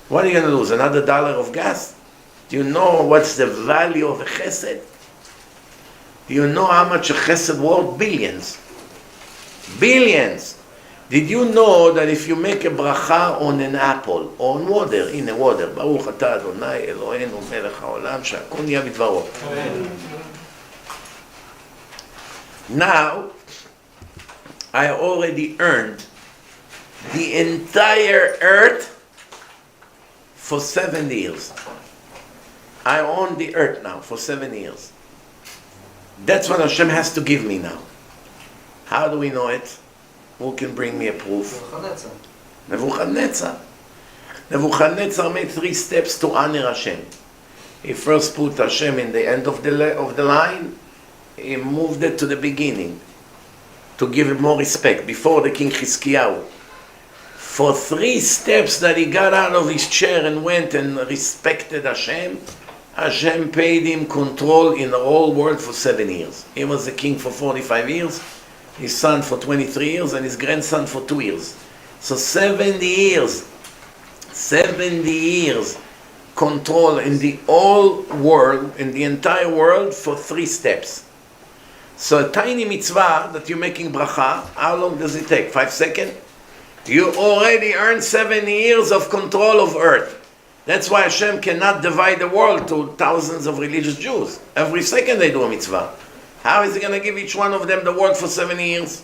What are you going to lose? Another $1 of gas? Do you know what's the value of a chesed? Do you know how much a chesed worth? Billions. Billions. Did you know that if you make a bracha on an apple, or on water, in a water, Baruch atah Adonai Eloheinu melech haolam, שהכל נהיה בדברו. Now, I already earned the entire earth for 7 years. I own the earth now for 7 years. That's what Hashem has to give me now. How do we know it? Who can bring me a proof? Nebuchadnezzar. Nebuchadnezzar made 3 steps to honor Hashem. He first put Hashem in the end of the line. He moved it to the beginning to give him more respect before the king Chizkiyahu. For 3 steps that he got out of his chair and went and respected Hashem, Hashem paid him control in the whole world for 7 years. He was the king for 45 years, his son for 23 years, and his grandson for 2 years. So 70 years, 70 years control in the whole world, in the entire world for 3 steps. So a tiny mitzvah that you're making bracha, how long does it take? 5 seconds? You already earned 7 years of control of earth. That's why Hashem cannot divide the world to thousands of religious Jews. Every second they do a mitzvah. How is he going to give each one of them the world for 7 years?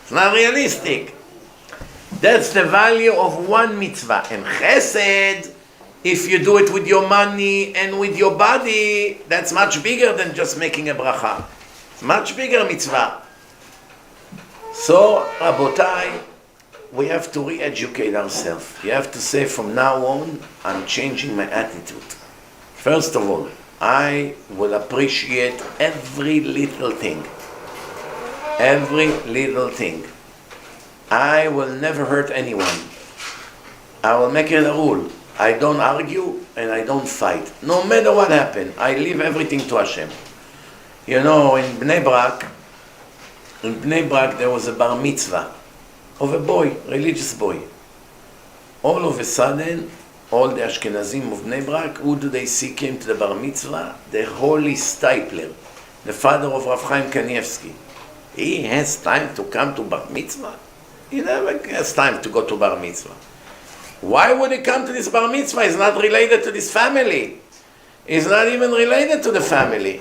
It's not realistic. That's the value of one mitzvah. And chesed, if you do it with your money and with your body, that's much bigger than just making a bracha. It's much bigger mitzvah. So, Rabotai, we have to re-educate ourselves. You have to say, from now on, I'm changing my attitude. First of all, I will appreciate every little thing. Every little thing. I will never hurt anyone. I will make it a rule. I don't argue and I don't fight. No matter what happens, I leave everything to Hashem. You know, in Bnei Brak there was a bar mitzvah of a boy, religious boy. All of a sudden, all the Ashkenazim of Bnei Brak, who do they see came to the bar mitzvah? The holy Stipler, the father of Rav Chaim Kanievsky. He has time to come to bar mitzvah? He never has time to go to bar mitzvah. Why would he come to this bar mitzvah? He's not related to this family. He's not even related to the family.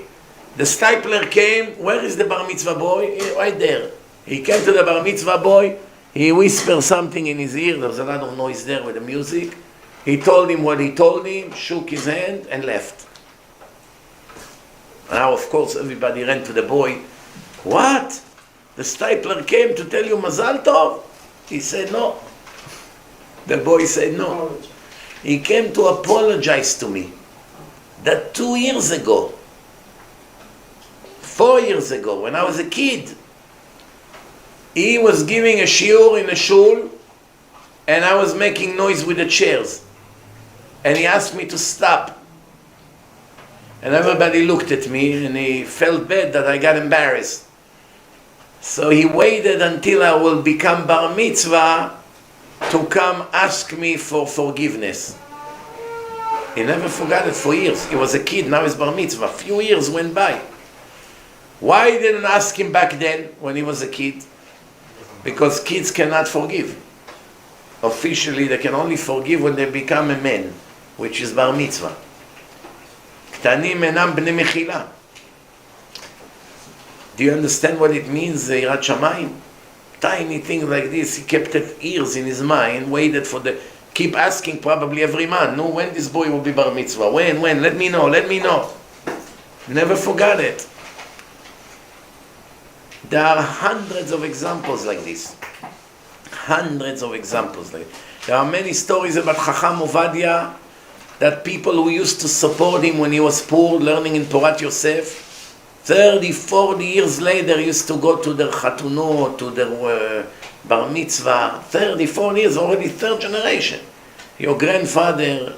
The Stipler came. Where is the bar mitzvah boy? Right there. He came to the bar mitzvah boy. He whispered something in his ear. There's a lot of noise there with the music. He told him what he told him, shook his hand, and left. Now, of course, everybody ran to the boy. What? The Stipler came to tell you Mazal Tov? He said no. The boy said no. He came to apologize to me. That 2 years ago, 4 years ago, when I was a kid, he was giving a shiur in a shul, and I was making noise with the chairs. And he asked me to stop. And everybody looked at me, and he felt bad that I got embarrassed. So he waited until I will become bar mitzvah to come ask me for forgiveness. He never forgot it for years. He was a kid, now he's bar mitzvah. A few years went by. Why didn't I ask him back then, when he was a kid? Because kids cannot forgive. Officially, they can only forgive when they become a man, which is bar mitzvah. Ktanim enam bnei mechila. Do you understand what it means, Yirat Shamayim? Tiny things like this. He kept it ears in his mind, waited for the... Keep asking probably every man, no, when this boy will be bar mitzvah? When? Let me know. Never forgot it. There are hundreds of examples like this. hundreds of examples. There are many stories about Chacham Ovadia, that people who used to support him when he was poor, learning in Torah Yosef, 30, 40 years later used to go to their Chatunot, to their Bar Mitzvah, 30, 40 years, already third generation. Your grandfather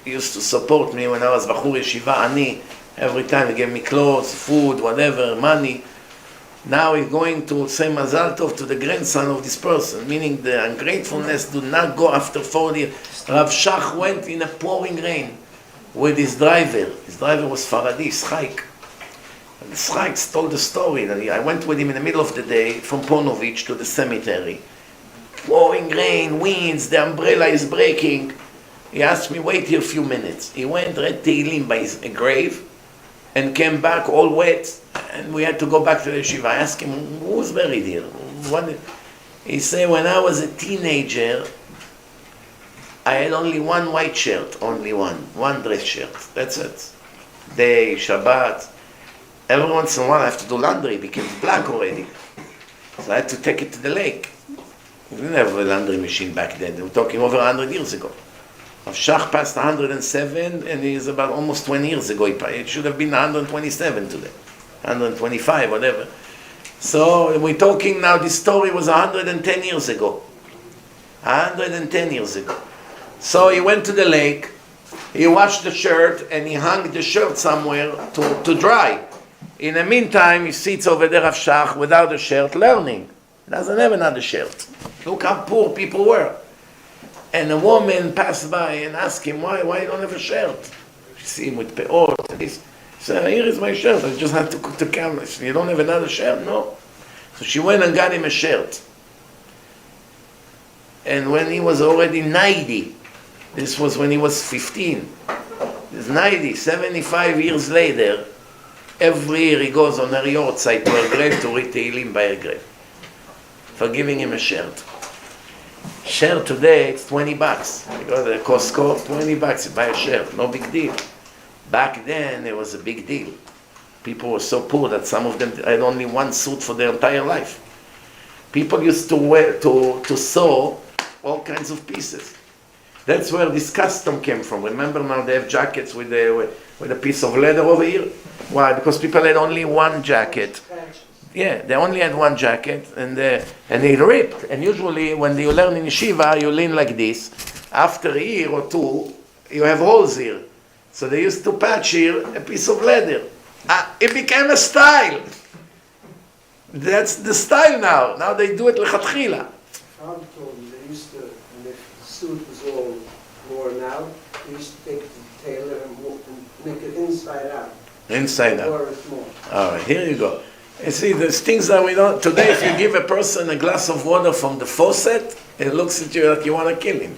used to support me when I was Bachur Yeshiva, Ani, every time he gave me clothes, food, whatever, money. Now he's going to say Mazal Tov to the grandson of this person, meaning the ungratefulness do not go after 40 years. Rav Shach went in a pouring rain with his driver. His driver was Faradi, Schaik. And the Schaik told the story that I went with him in the middle of the day from Ponovich to the cemetery. Pouring rain, winds, the umbrella is breaking. He asked me, wait here a few minutes. He went, read Tehillim by his grave, and came back all wet, and we had to go back to the yeshiva. I asked him, who's buried here? He said, when I was a teenager, I had only one white shirt, only one dress shirt. That's it. Day, Shabbat. Every once in a while I have to do laundry, it became black already. So I had to take it to the lake. We didn't have a laundry machine back then. We're talking over 100 years ago. Rav Shach passed 107, and he's about almost 20 years ago. It should have been 127 today. 125, whatever. So we're talking now, this story was 110 years ago. 110 years ago. So he went to the lake, he washed the shirt, and he hung the shirt somewhere to dry. In the meantime, he sits over there, Rav Shach, without a shirt, learning. He doesn't have another shirt. Look how poor people were. And a woman passed by and asked him, why you don't have a shirt? She see him with peot and this. He said, here is my shirt, I just had to cook the camera. She said, you don't have another shirt? No. So she went and got him a shirt. And when he was already 90, this was when he was 15, he's 90, 75 years later, every year he goes on her yortzeit to her grave to read Tehillim by her grave, for giving him a shirt. Shirt today, it's $20. You go to the Costco, $20, you buy a shirt, no big deal. Back then, it was a big deal. People were so poor that some of them had only one suit for their entire life. People used to sew all kinds of pieces. That's where this custom came from. Remember now they have jackets with a piece of leather over here? Why? Because people had only one jacket. Yeah, they only had one jacket, and they ripped. And usually when you learn in yeshiva, you lean like this. After a year or two, you have holes here. So they used to patch here a piece of leather. It became a style. That's the style now. Now they do it lechatchila. Father told me they used to, when the suit was all worn out, they used to take the tailor and make it inside out. Inside out. Wore it more. All right, here you go. You see, there's things that we don't... Today, if you give a person a glass of water from the faucet, it looks at you like you want to kill him.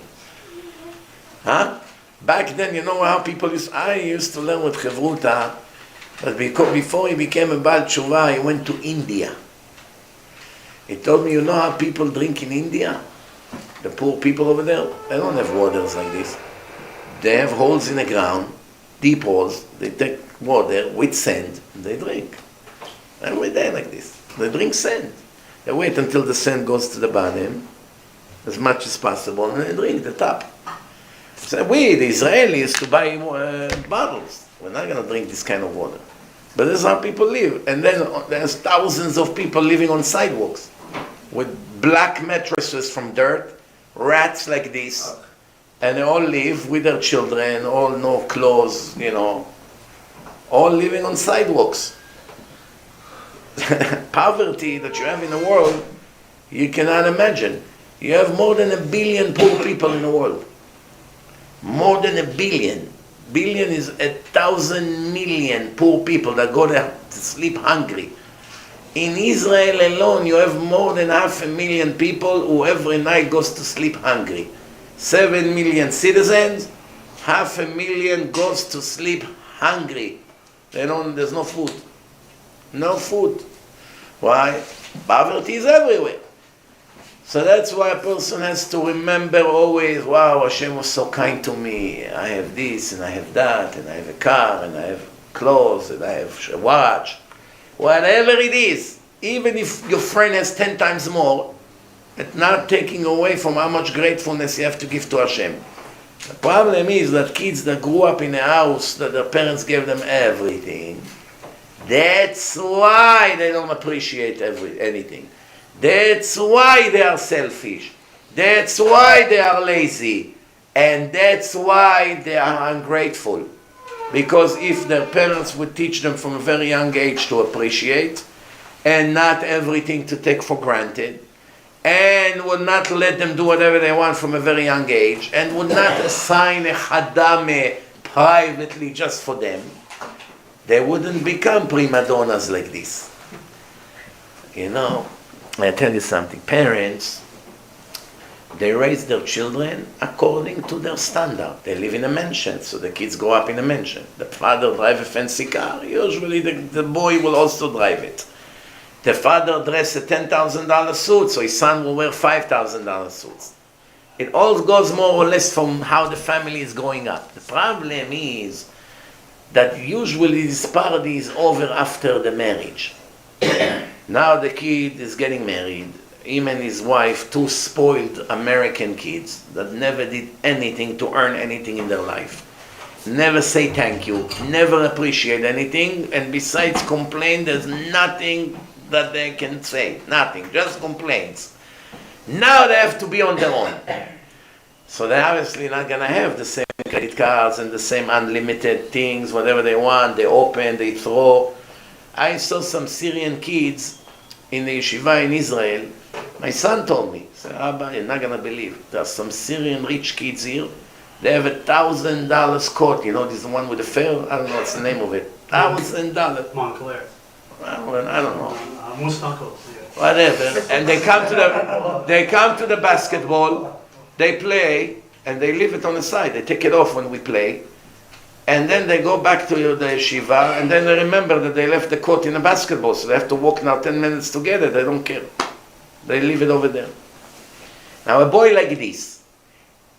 Huh? Back then, you know how people used... I used to learn with Chevruta, but before he became a Baal Tshuva, he went to India. He told me, you know how people drink in India? The poor people over there, they don't have waters like this. They have holes in the ground, deep holes. They take water with sand, and they drink. Every day like this. They drink sand. They wait until the sand goes to the bottom, as much as possible, and they drink the top. So we, the Israelis, used to buy bottles. We're not going to drink this kind of water. But this is how people live. And then there's thousands of people living on sidewalks with black mattresses from dirt, rats like this, and they all live with their children, all no clothes, all living on sidewalks. Poverty that you have in the world, you cannot imagine. You have more than 1 billion poor people in the world. More than 1 billion. Billion is 1,000 million poor people that go there to sleep hungry. In Israel alone, you have more than 500,000 people who every night goes to sleep hungry. 7 million citizens, 500,000 goes to sleep hungry. There's no food. No food. Why? Poverty is everywhere. So that's why a person has to remember always, wow, Hashem was so kind to me. I have this, and I have that, and I have a car, and I have clothes, and I have a watch. Whatever it is, even if your friend has 10 times more, It's not taking away from how much gratefulness you have to give to Hashem. The problem is that kids that grew up in a house that their parents gave them everything, that's why they don't appreciate anything. That's why they are selfish. That's why they are lazy. And that's why they are ungrateful. Because if their parents would teach them from a very young age to appreciate, and not everything to take for granted, and would not let them do whatever they want from a very young age, and would not assign a chadame privately just for them, they wouldn't become prima donnas like this. You know, I tell you something, parents, they raise their children according to their standard. They live in a mansion, so the kids grow up in a mansion. The father drives a fancy car, usually the boy will also drive it. The father dresses a $10,000 suit, so his son will wear $5,000 suits. It all goes more or less from how the family is growing up. The problem is that usually this party is over after the marriage. Now the kid is getting married. Him and his wife, two spoiled American kids that never did anything to earn anything in their life. Never say thank you, never appreciate anything, and besides complain, there's nothing that they can say. Nothing, just complaints. Now they have to be on their own. So they're obviously not going to have the same credit cards and the same unlimited things, whatever they want, they open, they throw. I saw some Syrian kids in the yeshiva in Israel. My son told me, he said, Abba, you're not going to believe. There are some Syrian rich kids here. They have $1,000 coat. You know, this one with the fair? I don't know what's the name of it. $1,000. Montclair. I don't know. Mustako. Whatever. And they come to the basketball, they play, and they leave it on the side. They take it off when we play. And then they go back to the yeshiva, and then they remember that they left the court in the basketball, so they have to walk now 10 minutes together. They don't care. They leave it over there. Now a boy like this,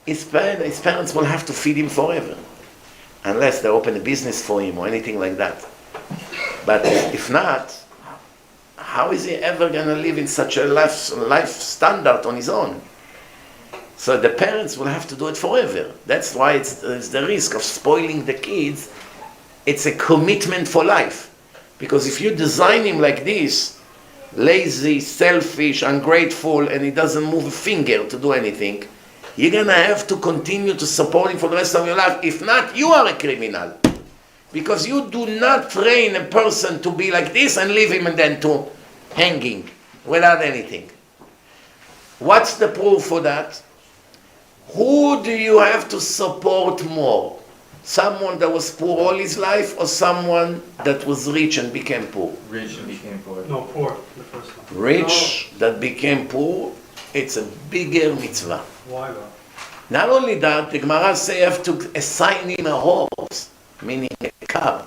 his parents will have to feed him forever, unless they open a business for him or anything like that. But if not, how is he ever going to live in such a life standard on his own? So the parents will have to do it forever. That's why it's the risk of spoiling the kids. It's a commitment for life. Because if you design him like this, lazy, selfish, ungrateful, and he doesn't move a finger to do anything, you're going to have to continue to support him for the rest of your life. If not, you are a criminal. Because you do not train a person to be like this and leave him and then to hanging without anything. What's the proof for that? Who do you have to support more? Someone that was poor all his life, or someone that was rich and became poor? Rich and became poor. No, poor, the first one. Rich that became poor, it's a bigger mitzvah. Why though? Not only that, the Gemara says you have to assign him a horse, meaning a car.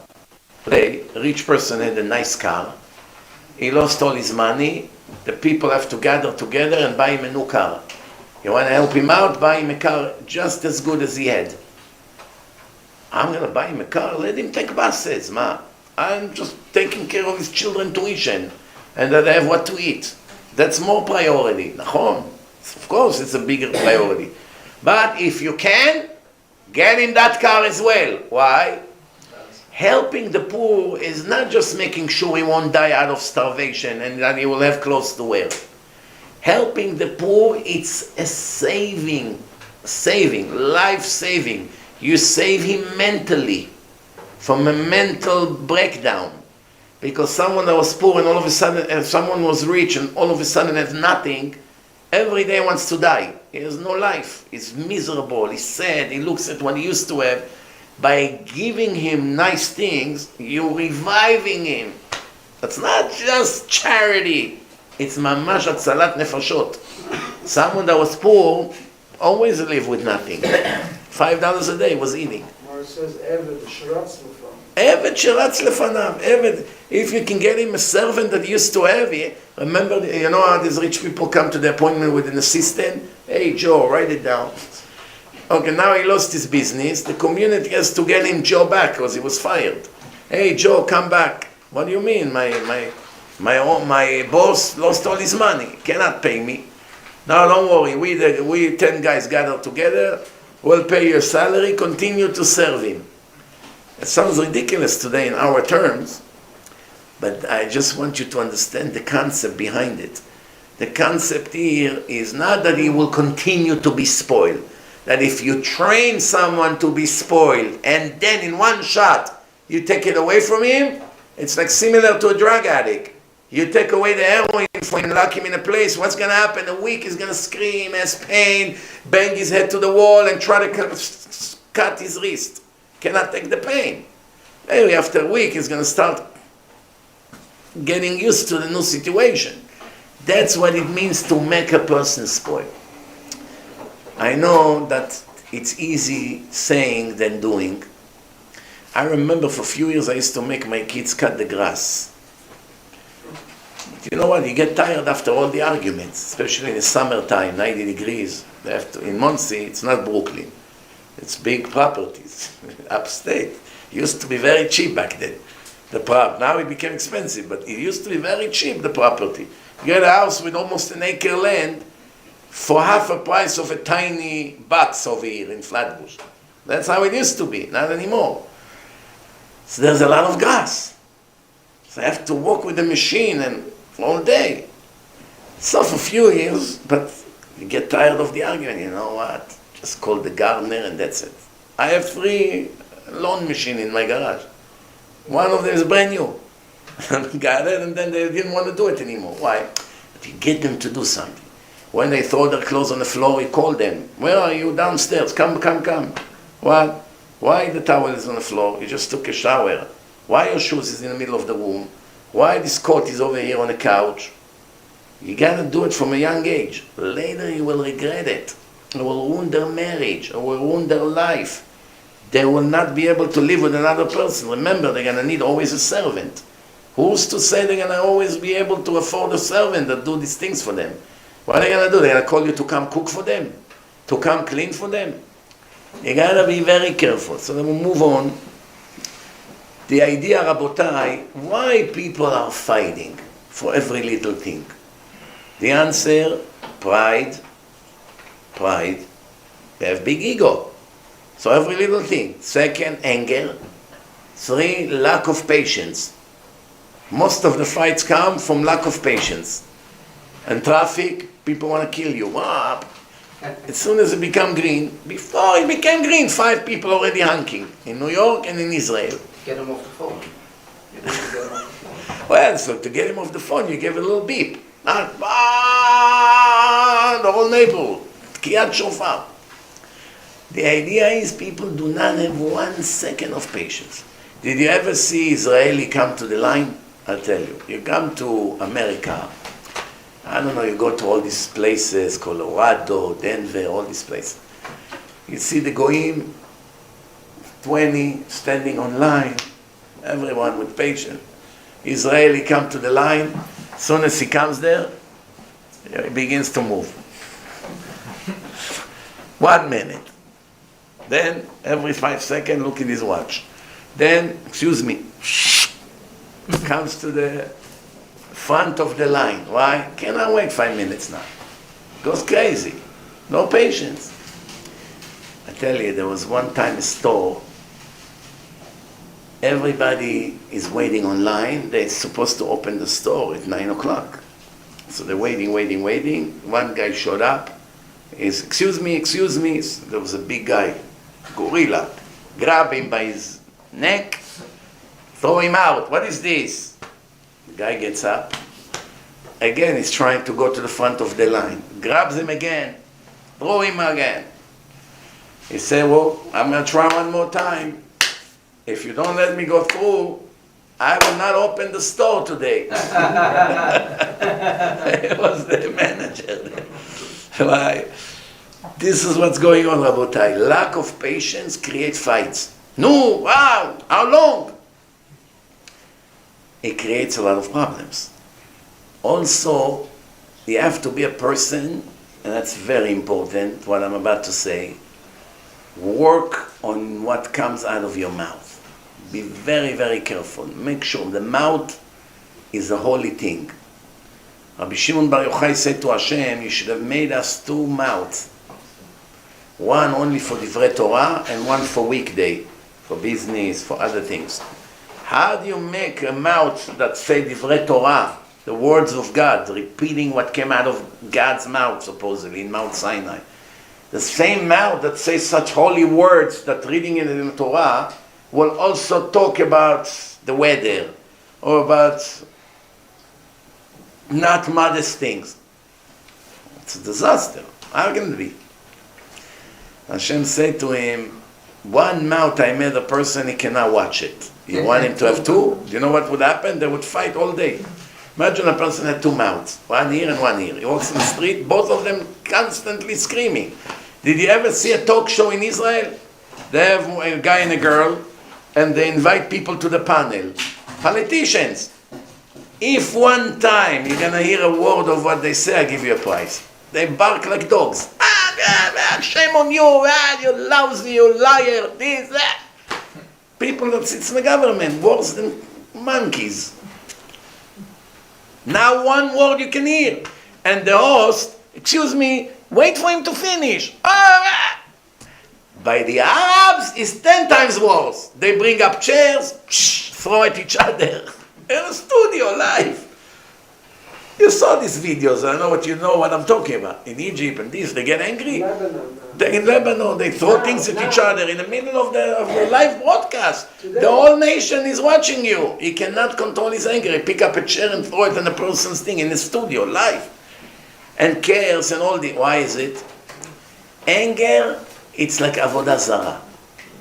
A rich person had a nice car. He lost all his money. The people have to gather together and buy him a new car. You want to help him out? Buy him a car just as good as he had. I'm going to buy him a car? Let him take buses, ma. I'm just taking care of his children's tuition and that they have what to eat. That's more priority. Nachon. Of course, it's a bigger priority. But if you can, get him that car as well. Why? Helping the poor is not just making sure he won't die out of starvation and that he will have clothes to wear. Helping the poor, it's a saving, life-saving. You save him mentally from a mental breakdown. Because someone that was poor and all of a sudden, and someone was rich and all of a sudden has nothing, every day wants to die. He has no life. He's miserable, he's sad, he looks at what he used to have. By giving him nice things, you're reviving him. That's not just charity. It's mamash atzalat nefashot. Someone that was poor always lived with nothing. $5 a day was eating. It says, Eved Shiratz Lefanav. Eved Shiratz Lefanav. Eved. If you can get him a servant that used to have it, remember, you know how these rich people come to the appointment with an assistant? Hey, Joe, write it down. Okay, now he lost his business. The community has to get him Joe back because he was fired. Hey, Joe, come back. What do you mean? My boss lost all his money. Cannot pay me. No, don't worry. We 10 guys gather together. We'll pay your salary. Continue to serve him. It sounds ridiculous today in our terms, but I just want you to understand the concept behind it. The concept here is not that he will continue to be spoiled. That if you train someone to be spoiled and then in one shot you take it away from him, it's like similar to a drug addict. You take away the heroin from him, lock him in a place, what's going to happen? A week he's going to scream, has pain, bang his head to the wall and try to cut his wrist. Cannot take the pain. Maybe after a week he's going to start getting used to the new situation. That's what it means to make a person spoiled. I know that it's easy saying than doing. I remember for a few years I used to make my kids cut the grass. You know what? You get tired after all the arguments, especially in the summertime, 90 degrees. They have to, in Muncie, it's not Brooklyn. It's big properties, upstate. It used to be very cheap back then. Now it became expensive, but it used to be very cheap, the property. You get a house with almost an acre land for half a price of a tiny box over here in Flatbush. That's how it used to be, not anymore. So there's a lot of grass. So I have to walk with the machine and all day. So for a few years, but you get tired of the argument. You know what? Just call the gardener and that's it. I have 3 lawn machines in my garage. One of them is brand new. Got it, and then they didn't want to do it anymore. Why? But you get them to do something. When they throw their clothes on the floor, you call them. Where are you? Downstairs. Come. What? Why the towel is on the floor? You just took a shower. Why your shoes is in the middle of the room? Why this coat is over here on the couch? You gotta do it from a young age. Later you will regret it. It will ruin their marriage. It will ruin their life. They will not be able to live with another person. Remember, they're gonna need always a servant. Who's to say they're gonna always be able to afford a servant that do these things for them? What are they gonna do? They're gonna call you to come cook for them? To come clean for them? You gotta be very careful. So then we'll move on. The idea, Rabotai, why people are fighting for every little thing. The answer, pride. They have big ego. So every little thing. 2nd, anger. 3, lack of patience. Most of the fights come from lack of patience. And traffic, people want to kill you. As soon as it become green, before it became green, 5 people already honking in New York and in Israel. Get him off the phone. You need to get him off the phone. Well, so to get him off the phone, you give a little beep. The whole neighborhood. Kiyat shofar. The idea is people do not have 1 second of patience. Did you ever see Israeli come to the line? I'll tell you. You come to America, I don't know, you go to all these places, Colorado, Denver, all these places. You see the goyim, 20 standing on line, everyone with patience. Israeli come to the line, as soon as he comes there, he begins to move. 1 minute. Then, every 5 seconds, look at his watch. Then, excuse me, comes to the front of the line. Why? Cannot wait 5 minutes now. Goes crazy. No patience. I tell you, there was one time a store, everybody is waiting online. They're supposed to open the store at 9 o'clock. So they're waiting. One guy showed up. He's, excuse me. So there was a big guy, gorilla, grab him by his neck, throw him out. What is this? The guy gets up. Again, he's trying to go to the front of the line. Grabs him again. Throw him again. He said, well, I'm going to try one more time. If you don't let me go through, I will not open the store today. It was the manager. Why? This is what's going on, Rabotai. Lack of patience creates fights. No, wow, how long? It creates a lot of problems. Also, you have to be a person, and that's very important, what I'm about to say. Work on what comes out of your mouth. Be very, very careful. Make sure the mouth is a holy thing. Rabbi Shimon Bar Yochai said to Hashem, you should have made us two mouths. One only for Divrei Torah and one for weekday, for business, for other things. How do you make a mouth that say Divrei Torah, the words of God, repeating what came out of God's mouth, supposedly, in Mount Sinai? The same mouth that says such holy words that reading it in the Torah will also talk about the weather or about not modest things. It's a disaster. How can it be? Hashem said to him, one mouth I made a person, he cannot watch it. You want him to have two? Do you know what would happen? They would fight all day. Imagine a person had two mouths, one ear and one ear. He walks in the street, both of them constantly screaming. Did you ever see a talk show in Israel? They have a guy and a girl, and they invite people to the panel. Politicians. If one time you're going to hear a word of what they say, I give you a prize. They bark like dogs. Shame on you, you lousy, you liar, this, that. People that sit in the government, worse than monkeys. Now one word you can hear. And the host, excuse me, wait for him to finish. By the Arabs, it's 10 times worse. They bring up chairs, throw at each other. In a studio, live. You saw these videos, I know what I'm talking about. In Egypt and this, they get angry. In Lebanon, they throw things at each other in the middle of the live broadcast. The whole nation is watching you. He cannot control his anger. He pick up a chair and throw it on the person's thing in the studio, live. And cares and all the... Why is it? Anger, it's like avodah zara.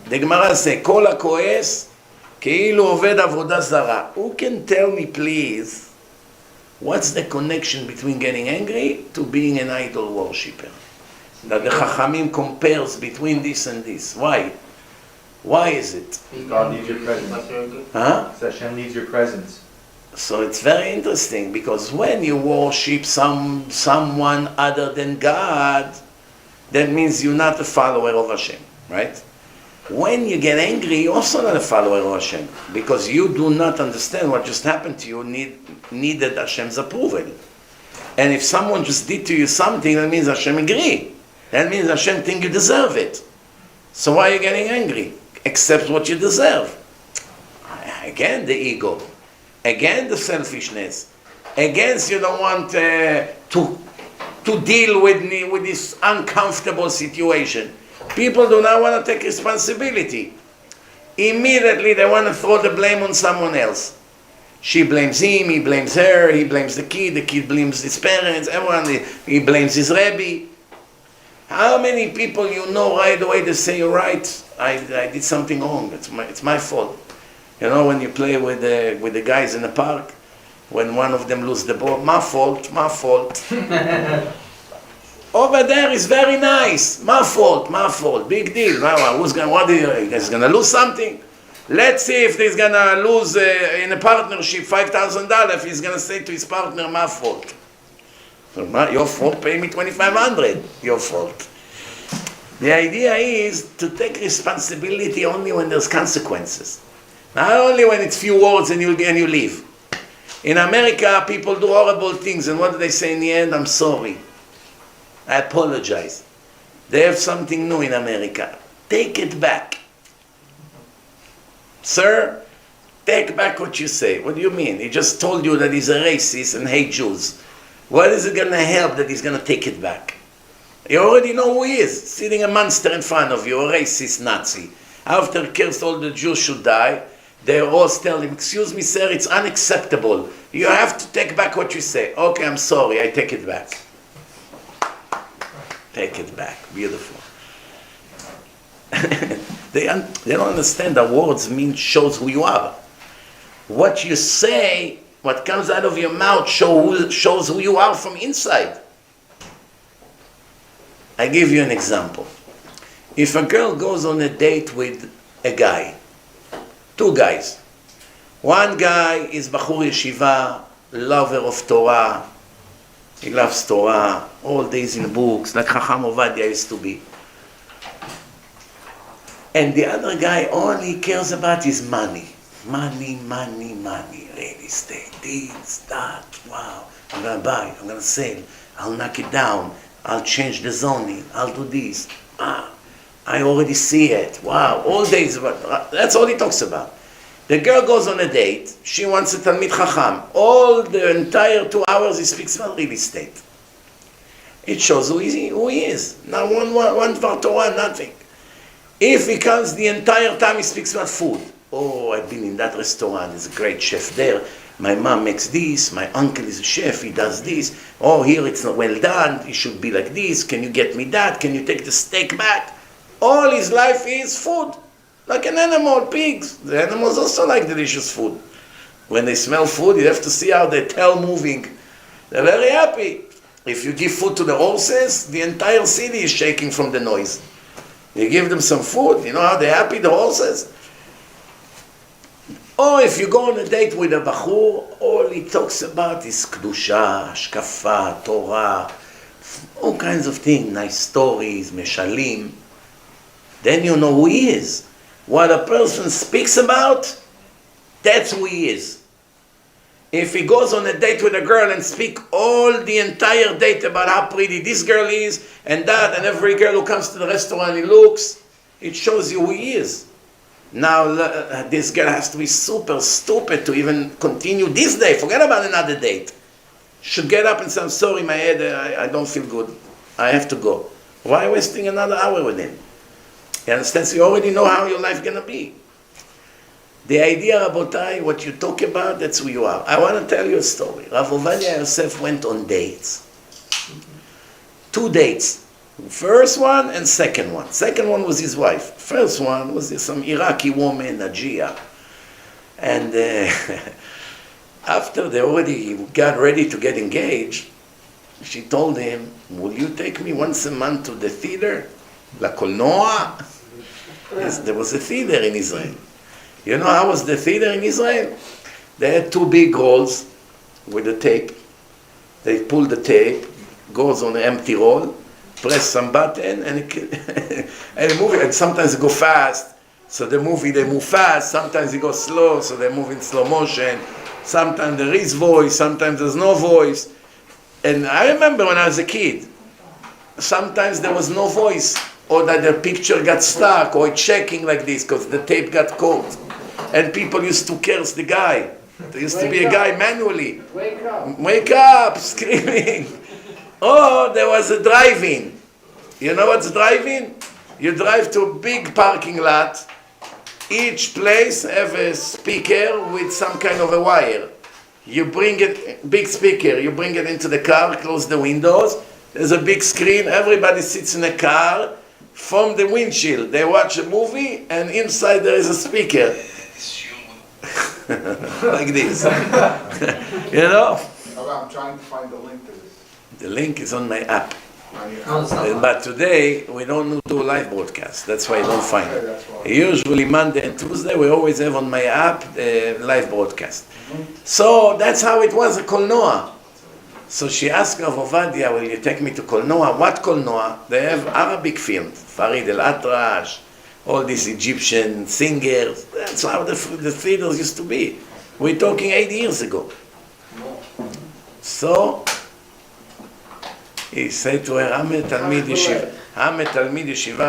The Gemara says, Kol hakoes, כאילו עובד עבודה זרה. Who can tell me, please, what's the connection between getting angry to being an idol worshipper? That the Chachamim compares between this and this. Why? Why is it? God needs your presence. Huh? So Hashem needs your presence. So it's very interesting, because when you worship someone other than God, that means you're not a follower of Hashem, right? When you get angry, you're also not a follower of Hashem, because you do not understand what just happened to you, needed Hashem's approval. And if someone just did to you something, that means Hashem agree. That means Hashem think you deserve it. So why are you getting angry? Accept what you deserve. Again, the ego. Again, the selfishness. Again, you don't want to deal with this uncomfortable situation. People do not want to take responsibility. Immediately they want to throw the blame on someone else. She blames him, he blames her, he blames the kid blames his parents, everyone, he blames his Rebbe. How many people you know right away they say, you're right, I did something wrong, it's my fault. You know, when you play with the guys in the park, when one of them loses the ball, my fault. Over there is very nice. My fault. Big deal. He's going to lose something? Let's see if he's going to lose in a partnership $5,000. He's going to say to his partner, my fault. Your fault, pay me $2,500. Your fault. The idea is to take responsibility only when there's consequences. Not only when it's few words and you leave. In America, people do horrible things, and what do they say in the end? I'm sorry. I apologize. They have something new in America. Take it back. Sir, take back what you say. What do you mean? He just told you that he's a racist and hate Jews. What is it going to help that he's going to take it back? You already know who he is. Sitting a monster in front of you, a racist Nazi. After he kills all the Jews should die, they all tell him, excuse me, sir, it's unacceptable. You have to take back what you say. Okay, I'm sorry, I take it back. Take it back. Beautiful. They don't understand that words shows who you are. What you say, what comes out of your mouth shows who you are from inside. I give you an example. If a girl goes on a date with a guy, two guys. One guy is Bachur Yeshiva, lover of Torah. He loves Torah, all days in books, like Chacham Ovadia used to be. And the other guy only cares about his money. Money, real estate, this, that, wow. I'm going to buy, I'm going to sell, I'll knock it down, I'll change the zoning, I'll do this. I already see it. Wow, all days, that's all he talks about. The girl goes on a date, she wants a Talmid Chacham. All the entire 2 hours he speaks about real estate. It shows who he is. Not one for Torah, nothing. If he comes the entire time he speaks about food. Oh, I've been in that restaurant, there's a great chef there. My mom makes this, my uncle is a chef, he does this. Oh, here it's not well done, it should be like this. Can you get me that? Can you take the steak back? All his life is food. Like an animal, pigs. The animals also like delicious food. When they smell food, you have to see how their tail moving. They're very happy. If you give food to the horses, the entire city is shaking from the noise. You give them some food, you know how they're happy, the horses? Or if you go on a date with a Bachur, all he talks about is Kedusha, Shkafa, Torah, all kinds of things, nice stories, Meshalim. Then you know who he is. What a person speaks about, that's who he is. If he goes on a date with a girl and speak all the entire date about how pretty this girl is, and that, and every girl who comes to the restaurant he looks, it shows you who he is. Now, this girl has to be super stupid to even continue this day. Forget about another date. Should get up and say, I'm sorry, my head, I don't feel good. I have to go. Why wasting another hour with him? You understand? So you already know how your life is going to be. The idea, Rabotai, what you talk about, that's who you are. I want to tell you a story. Rav Ovadia Yosef went on dates. 2 dates. First one and second one. Second one was his wife. First one was some Iraqi woman, Najia. And after they already got ready to get engaged, she told him, will you take me once a month to the theater? La Kolnoa? Yes, there was a theater in Israel. You know how was the theater in Israel? They had 2 big rolls with a tape. They pull the tape, goes on an empty roll, press some button, and and movie. And sometimes it go fast, so the movie they move fast. Sometimes it goes slow, so they move in slow motion. Sometimes there is voice, sometimes there's no voice. And I remember when I was a kid, sometimes there was no voice, or that the picture got stuck, or checking like this, because the tape got caught. And people used to curse the guy. There used to be a guy manually. Wake up, screaming. Oh, there was a drive-in. You know what's drive-in? You drive to a big parking lot. Each place have a speaker with some kind of a wire. You bring it, big speaker, you bring it into the car, close the windows. There's a big screen, everybody sits in a car. From the windshield, they watch a movie, and inside there is a speaker. Like this. You know? I'm trying to find the link to this. The link is on my app. No, it's not. But today, we don't do live broadcast. That's why I don't find Okay, it. that's why. Usually Monday and Tuesday, we always have on my app the live broadcast. So that's how it was at Kolnoa. So she asked Rav Ovadia, will you take me to Kolnoa? What Kolnoa? They have Arabic films. Farid El-Atrash, all these Egyptian singers. That's how the theaters used to be. We're talking 8 years ago. So he said to her, I'm a Talmid Yeshiva. I'm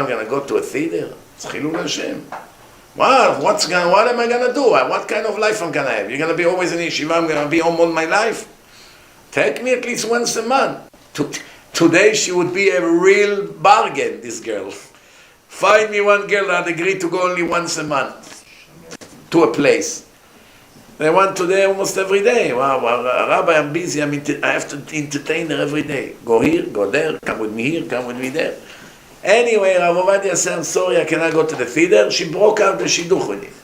going to go to a theater. It's Chilul Hashem. What am I going to do? What kind of life I'm going to have? You're going to be always in yeshiva? I'm going to be home all my life? Take me at least once a month. Today she would be a real bargain, this girl. Find me one girl that agreed to go only once a month to a place. They want today almost every day. Wow, Rabbi, I'm busy. I have to entertain her every day. Go here, go there, come with me here, come with me there. Anyway, Rav Ovadia said, I'm sorry, I cannot go to the theater. She broke out the shidduch with him.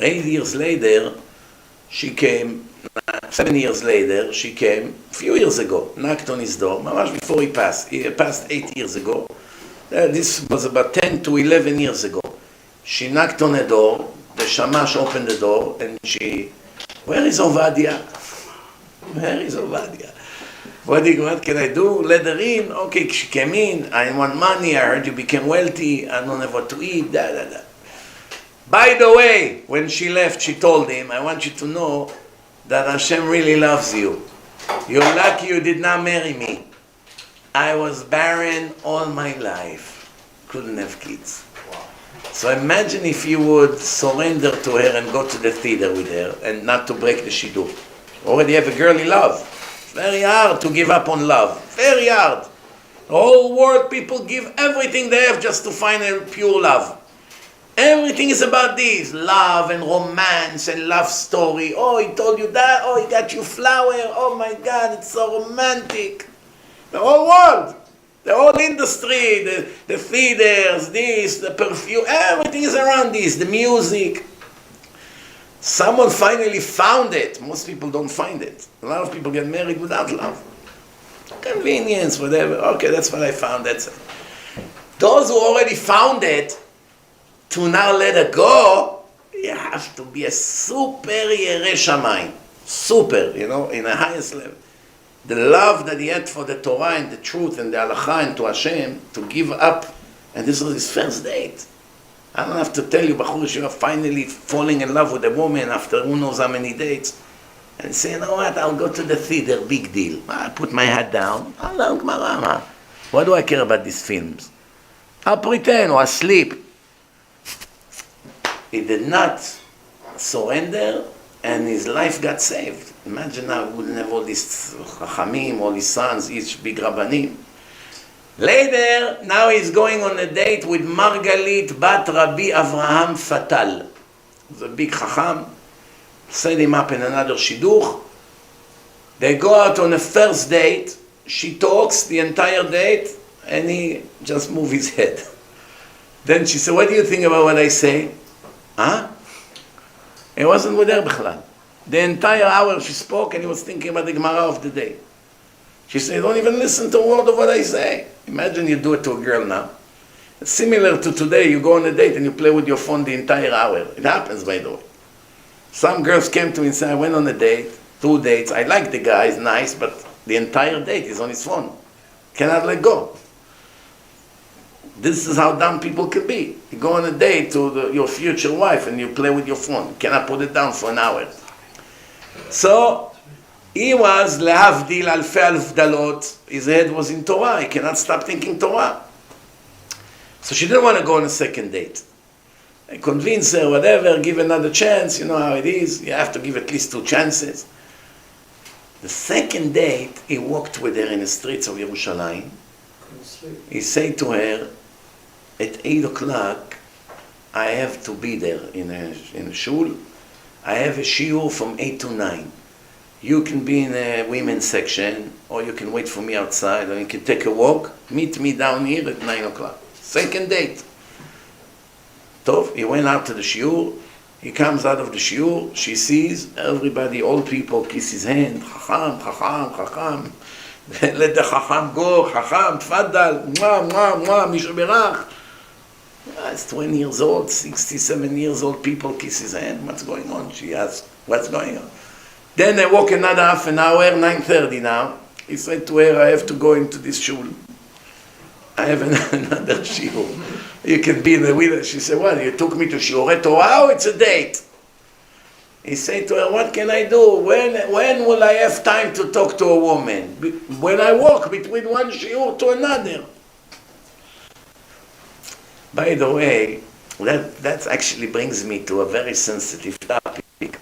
8 years later, she came. 7 years later, she came, a few years ago, knocked on his door, much before he passed. He passed 8 years ago. This was about 10 to 11 years ago. She knocked on the door, the shamash opened the door, and where is Ovadia? Where is Ovadia? What can I do? Let her in. Okay, she came in. I want money. I heard you became wealthy. I don't have what to eat. By the way, when she left, she told him, I want you to know that Hashem really loves you. You're lucky you did not marry me. I was barren all my life. Couldn't have kids. So imagine if you would surrender to her and go to the theater with her and not to break the shidduch. Already have a girl you love. It's very hard to give up on love. Very hard. The whole world, people give everything they have just to find a pure love. Everything is about this. Love and romance and love story. Oh, he told you that. Oh, he got you flower. Oh my God, it's so romantic. The whole world. The whole industry, the theaters, this, the perfume, everything is around this, the music. Someone finally found it. Most people don't find it. A lot of people get married without love. Convenience, whatever. Okay, that's what I found. That's it. Those who already found it, to now let it go, you have to be a super Yerei Shamayim. Super, in the highest level. The love that he had for the Torah and the truth and the halacha and to Hashem, to give up. And this was his first date. I don't have to tell you, Bachur, you are finally falling in love with a woman after who knows how many dates. And say, you know what, I'll go to the theater, big deal. I put my hat down. What do I care about these films? I'll pretend or I'll sleep. He did not surrender and his life got saved. Imagine now we wouldn't have all these chachamim, all his sons, each big rabbanim. Later, now he's going on a date with Margalit Bat Rabbi Avraham Fatal. The big chacham. Set him up in another shidduch. They go out on a first date. She talks the entire date and he just moves his head. Then she said, what do you think about what I say? Huh? He wasn't with her bichlal. The entire hour she spoke and he was thinking about the Gemara of the day. She said, don't even listen to a word of what I say. Imagine you do it to a girl now. It's similar to today, you go on a date and you play with your phone the entire hour. It happens, by the way. Some girls came to me and said, I went on a date, 2 dates. I like the guy, he's nice, but the entire date is on his phone. Cannot let go. This is how dumb people can be. You go on a date to your future wife and you play with your phone. You cannot put it down for an hour. So, he was lehavdil alfei alfdalot. His head was in Torah. He cannot stop thinking Torah. So she didn't want to go on a second date. I convinced her, whatever, give another chance. You know how it is. You have to give at least 2 chances. The second date, he walked with her in the streets of Yerushalayim. He said to her, at 8 o'clock, I have to be there in a shul. I have a shiur from 8 to 9. You can be in a women's section, or you can wait for me outside, or you can take a walk. Meet me down here at 9 o'clock. Second date. Tov, he went out to the shiur. He comes out of the shiur. She sees everybody, old people, kiss his hand. Chacham, chacham, chacham. Let the chacham go. Chacham, tfaddal. Mwah, mwah, mwah. Misha berach. It's 20 years old, 67 years old, people kiss his hand. What's going on? She asked, what's going on? Then they walk another half an hour, 9:30 now. He said to her, I have to go into this shul. I have another shiur. You can be there with her. She said, well, you took me to shiur Torah, it's a date. He said to her, what can I do? When will I have time to talk to a woman? When I walk between one shiur to another. By the way, that actually brings me to a very sensitive topic.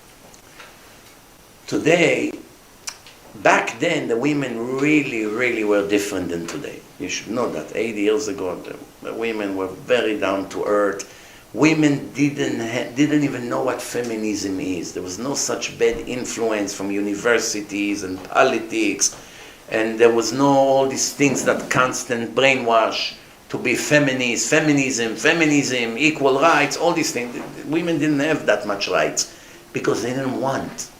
Today, back then, the women really, really were different than today. You should know that. 80 years ago, the women were very down to earth. Women didn't even know what feminism is. There was no such bad influence from universities and politics, and there was no all these things that constant brainwash. To be feminist, feminism, equal rights, all these things. Women didn't have that much rights because they didn't want.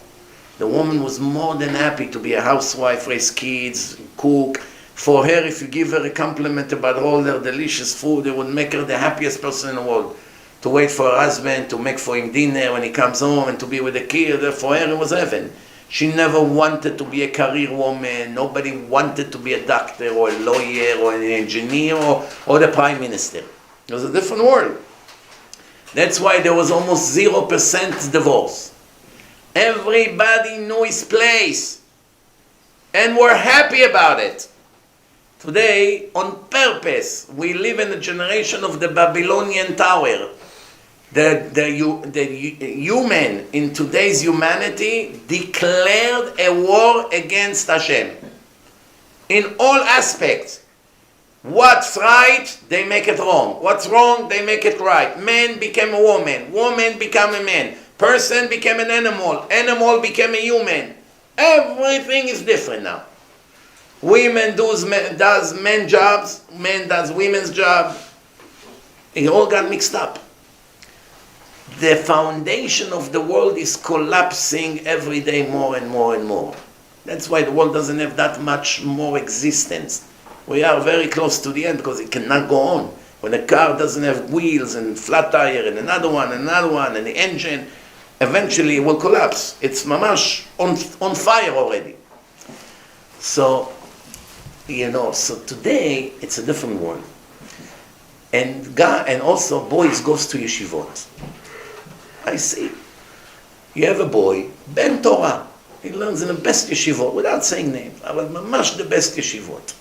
The woman was more than happy to be a housewife, raise kids, cook. For her, if you give her a compliment about all their delicious food, it would make her the happiest person in the world. To wait for her husband, to make for him dinner when he comes home, and to be with the kid. For her, it was heaven. She never wanted to be a career woman. Nobody wanted to be a doctor or a lawyer or an engineer or the prime minister. It was a different world. That's why there was almost 0% divorce. Everybody knew his place. And we're happy about it. Today, on purpose, we live in a generation of the Babylonian Tower. The human in today's humanity declared a war against Hashem. In all aspects. What's right, they make it wrong. What's wrong, they make it right. Man became a woman. Woman became a man. Person became an animal. Animal became a human. Everything is different now. Women does men jobs. Men does women's job. It all got mixed up. The foundation of the world is collapsing every day more and more and more. That's why the world doesn't have that much more existence. We are very close to the end because it cannot go on. When a car doesn't have wheels and flat tire and another one and the engine, eventually it will collapse. It's mamash on fire already. So, so today it's a different world. And also boys goes to yeshivot. I see. You have a boy, Ben Torah. He learns in the best yeshivot, without saying names. I was mamash the best yeshivot.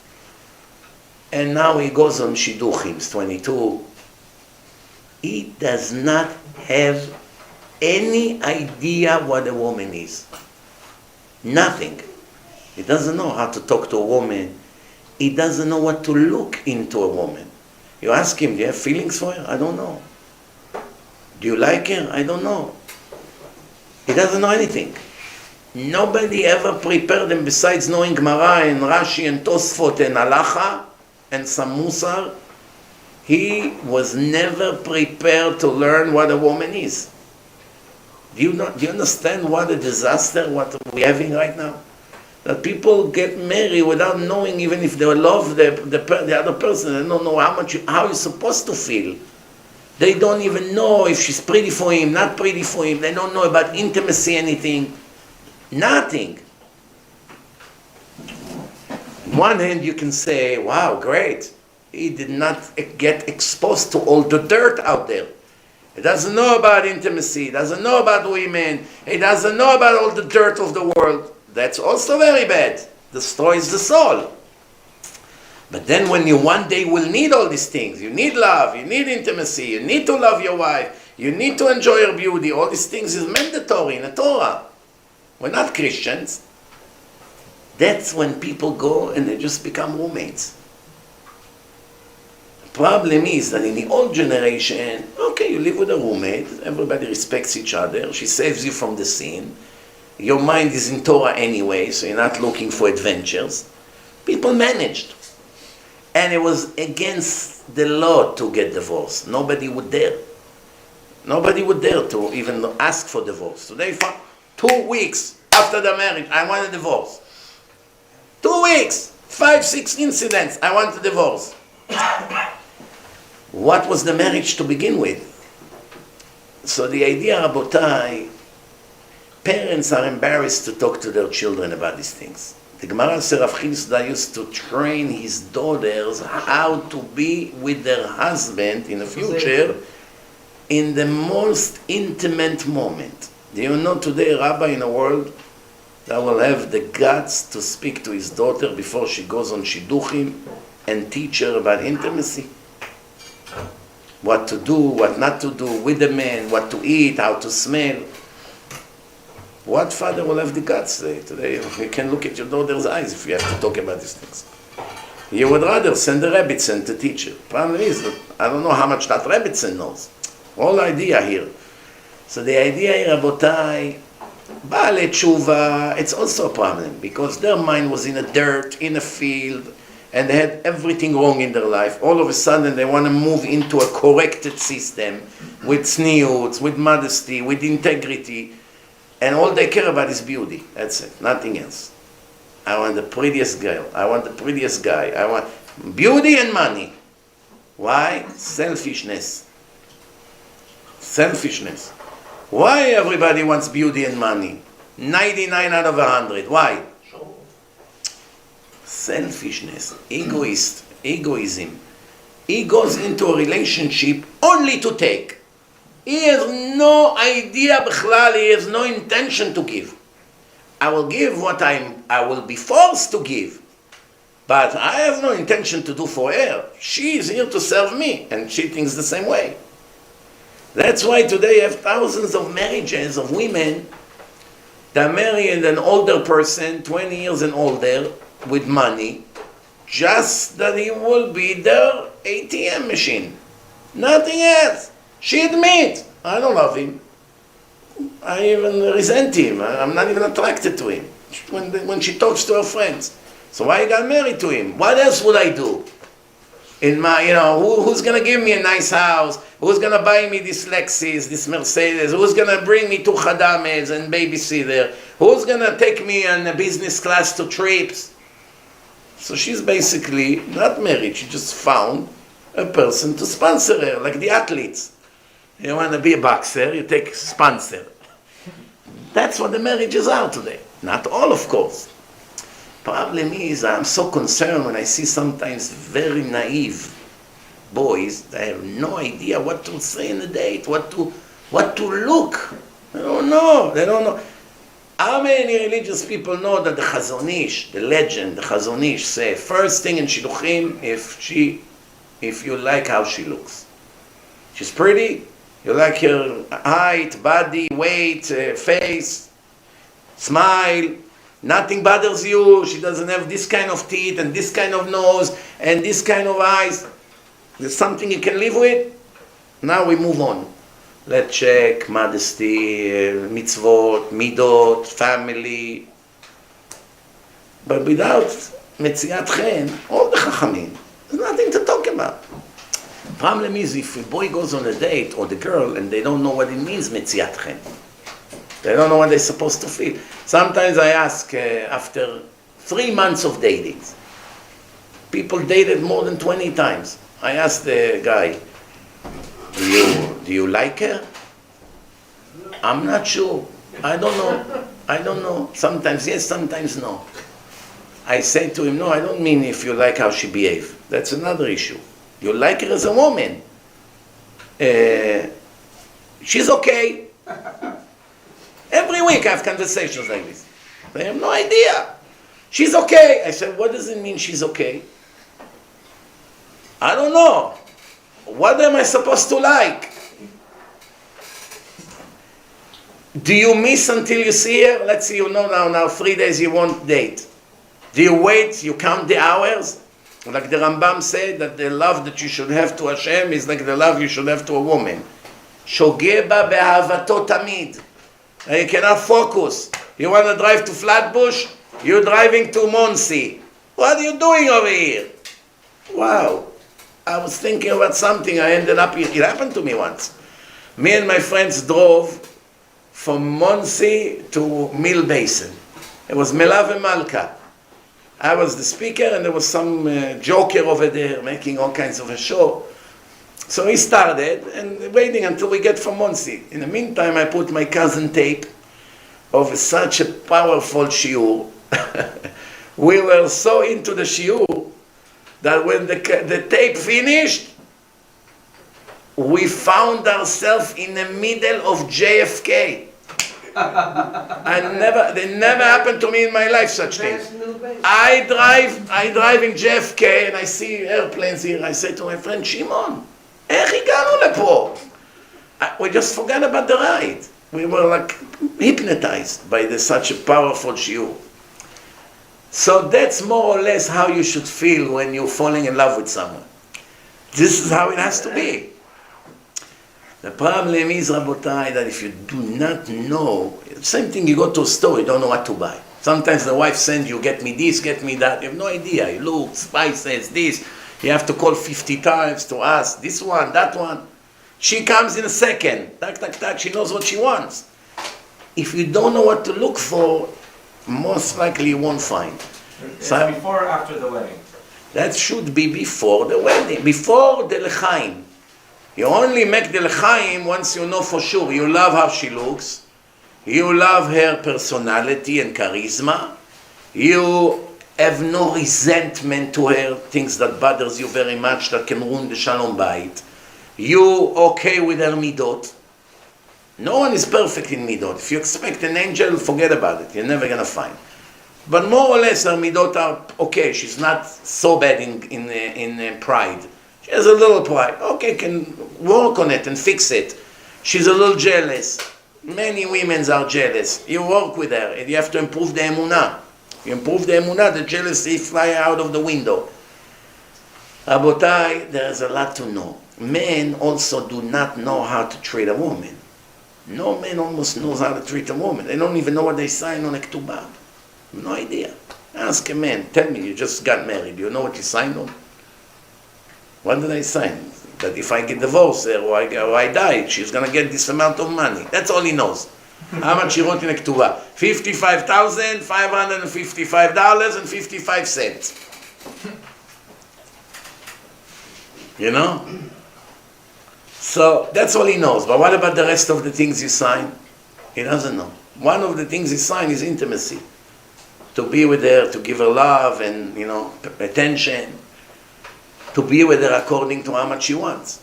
And now he goes on Shidduchim, he's 22. He does not have any idea what a woman is. Nothing. He doesn't know how to talk to a woman. He doesn't know what to look into a woman. You ask him, do you have feelings for her? I don't know. Do you like her? I don't know. He doesn't know anything. Nobody ever prepared him besides knowing Gemara and Rashi and Tosfot and Halacha and some Musar. He was never prepared to learn what a woman is. Do you understand what a disaster what we're having right now? That people get married without knowing even if they love the other person. They don't know how you're supposed to feel. They don't even know if she's pretty for him, not pretty for him. They don't know about intimacy, anything. Nothing. On one hand, you can say, wow, great. He did not get exposed to all the dirt out there. He doesn't know about intimacy. He doesn't know about women. He doesn't know about all the dirt of the world. That's also very bad. Destroys the soul. But then when you one day will need all these things, you need love, you need intimacy, you need to love your wife, you need to enjoy her beauty, all these things is mandatory in the Torah. We're not Christians. That's when people go and they just become roommates. The problem is that in the old generation, okay, you live with a roommate, everybody respects each other, she saves you from the sin, your mind is in Torah anyway, so you're not looking for adventures. People managed. And it was against the law to get divorced. Nobody would dare. Nobody would dare to even ask for divorce. Today, 2 weeks after the marriage, I want a divorce. 2 weeks, 5-6 incidents, I want a divorce. What was the marriage to begin with? So the idea, Rabotai, parents are embarrassed to talk to their children about these things. The Gemara says Rav Chisda used to train his daughters how to be with their husband in the future in the most intimate moment. Do you know today a rabbi in the world that will have the guts to speak to his daughter before she goes on Shidduchim and teach her about intimacy? What to do, what not to do with the man, what to eat, how to smell. What father will have the guts today? You can look at your daughter's eyes if you have to talk about these things. You would rather send a Rebbitzin to teach her. Problem is that I don't know how much that Rebbitzin knows. Whole idea here. So the idea here, Rabotai, Baalei Tshuva, it's also a problem because their mind was in the dirt, in a field, and they had everything wrong in their life. All of a sudden they want to move into a corrected system with tzniut, with modesty, with integrity. And all they care about is beauty. That's it. Nothing else. I want the prettiest girl. I want the prettiest guy. I want beauty and money. Why? Selfishness. Selfishness. Why everybody wants beauty and money? 99 out of 100. Why? Selfishness. Egoism. He goes into a relationship only to take. He has no idea, bichlal, he has no intention to give. I will give what I will be forced to give. But I have no intention to do for her. She is here to serve me, and she thinks the same way. That's why today you have thousands of marriages of women that marry an older person, 20 years and older, with money, just that he will be their ATM machine. Nothing else. She admits, I don't love him. I even resent him. I'm not even attracted to him when she talks to her friends. So why I got married to him? What else would I do? In my, who's going to give me a nice house? Who's going to buy me this Lexus, this Mercedes? Who's going to bring me to Khadames and babysitter? Who's going to take me on a business class to trips? So she's basically not married. She just found a person to sponsor her, like the athletes. You want to be a boxer, you take a sponsor. That's what the marriages are today. Not all, of course. Problem is, I'm so concerned when I see sometimes very naive boys that have no idea what to say in a date, what to look. They don't know. How many religious people know that the Chazon Ish, the legend, the Chazon Ish say, first thing in Shidduchim, if you like how she looks. She's pretty, you like her height, body, weight, face, smile, nothing bothers you, she doesn't have this kind of teeth and this kind of nose and this kind of eyes. There's something you can live with? Now we move on. Let's check modesty, mitzvot, midot, family. But without metziat chen, all the chachamim, there's nothing to talk about. Problem is, if a boy goes on a date, or the girl, and they don't know what it means, metziat chen. They don't know what they're supposed to feel. Sometimes I ask, after 3 months of dating, people dated more than 20 times. I ask the guy, do you like her? I'm not sure. I don't know. Sometimes yes, sometimes no. I say to him, no, I don't mean if you like how she behaves. That's another issue. You like her as a woman. She's okay. Every week I have conversations like this. They have no idea. She's okay. I said, what does it mean she's okay? I don't know. What am I supposed to like? Do you miss until you see her? Let's see, you know now 3 days you won't date. Do you wait, you count the hours? Like the Rambam said, that the love that you should have to Hashem is like the love you should have to a woman. Shogeba be'ahavato tamid. You cannot focus. You want to drive to Flatbush? You're driving to Monsey. What are you doing over here? Wow. I was thinking about something. I ended up, it happened to me once. Me and my friends drove from Monsey to Mill Basin. It was Melave Malka. I was the speaker and there was some joker over there making all kinds of a show. So he started and waiting until we get from Monsey. In the meantime, I put my cousin tape of such a powerful shiur. We were so into the shiur that when the tape finished, we found ourselves in the middle of JFK. They never happened to me in my life, such things. I drive in JFK and I see airplanes here. I say to my friend, Shimon, איך הגענו לפה? We just forgot about the ride. We were like hypnotized by such a powerful shiur. So that's more or less how you should feel when you're falling in love with someone. This is how it has to be. The problem is, Rabotai, that if you do not know, same thing, you go to a store, you don't know what to buy. Sometimes the wife sends you, get me this, get me that. You have no idea. You look, spices, this. You have to call 50 times to ask this one, that one. She comes in a second. Tak, tak, tak. She knows what she wants. If you don't know what to look for, most likely you won't find. So before or after the wedding? That should be before the wedding, before the lechaim. You only make the lechaim once you know for sure. You love how she looks. You love her personality and charisma. You have no resentment to her, things that bothers you very much that can ruin the shalom bayit. You okay with her midot. No one is perfect in midot. If you expect an angel, forget about it. You're never going to find. But more or less, her midot are okay. She's not so bad in pride. She has a little pride. Okay, can work on it and fix it. She's a little jealous. Many women are jealous. You work with her, and you have to improve the emunah. You improve the emunah, the jealousy fly out of the window. Rabotai, there is a lot to know. Men also do not know how to treat a woman. No man almost knows how to treat a woman. They don't even know what they sign on a ketubah. No idea. Ask a man, tell me, you just got married. You know what you signed on? What did I sign? That if I get divorced or I die, she's going to get this amount of money. That's all he knows. How much he wrote in a ketubah? $55,555.55. You know? So that's all he knows. But what about the rest of the things you sign? He doesn't know. One of the things he signed is intimacy. To be with her, to give her love and, attention. To be with her according to how much she wants.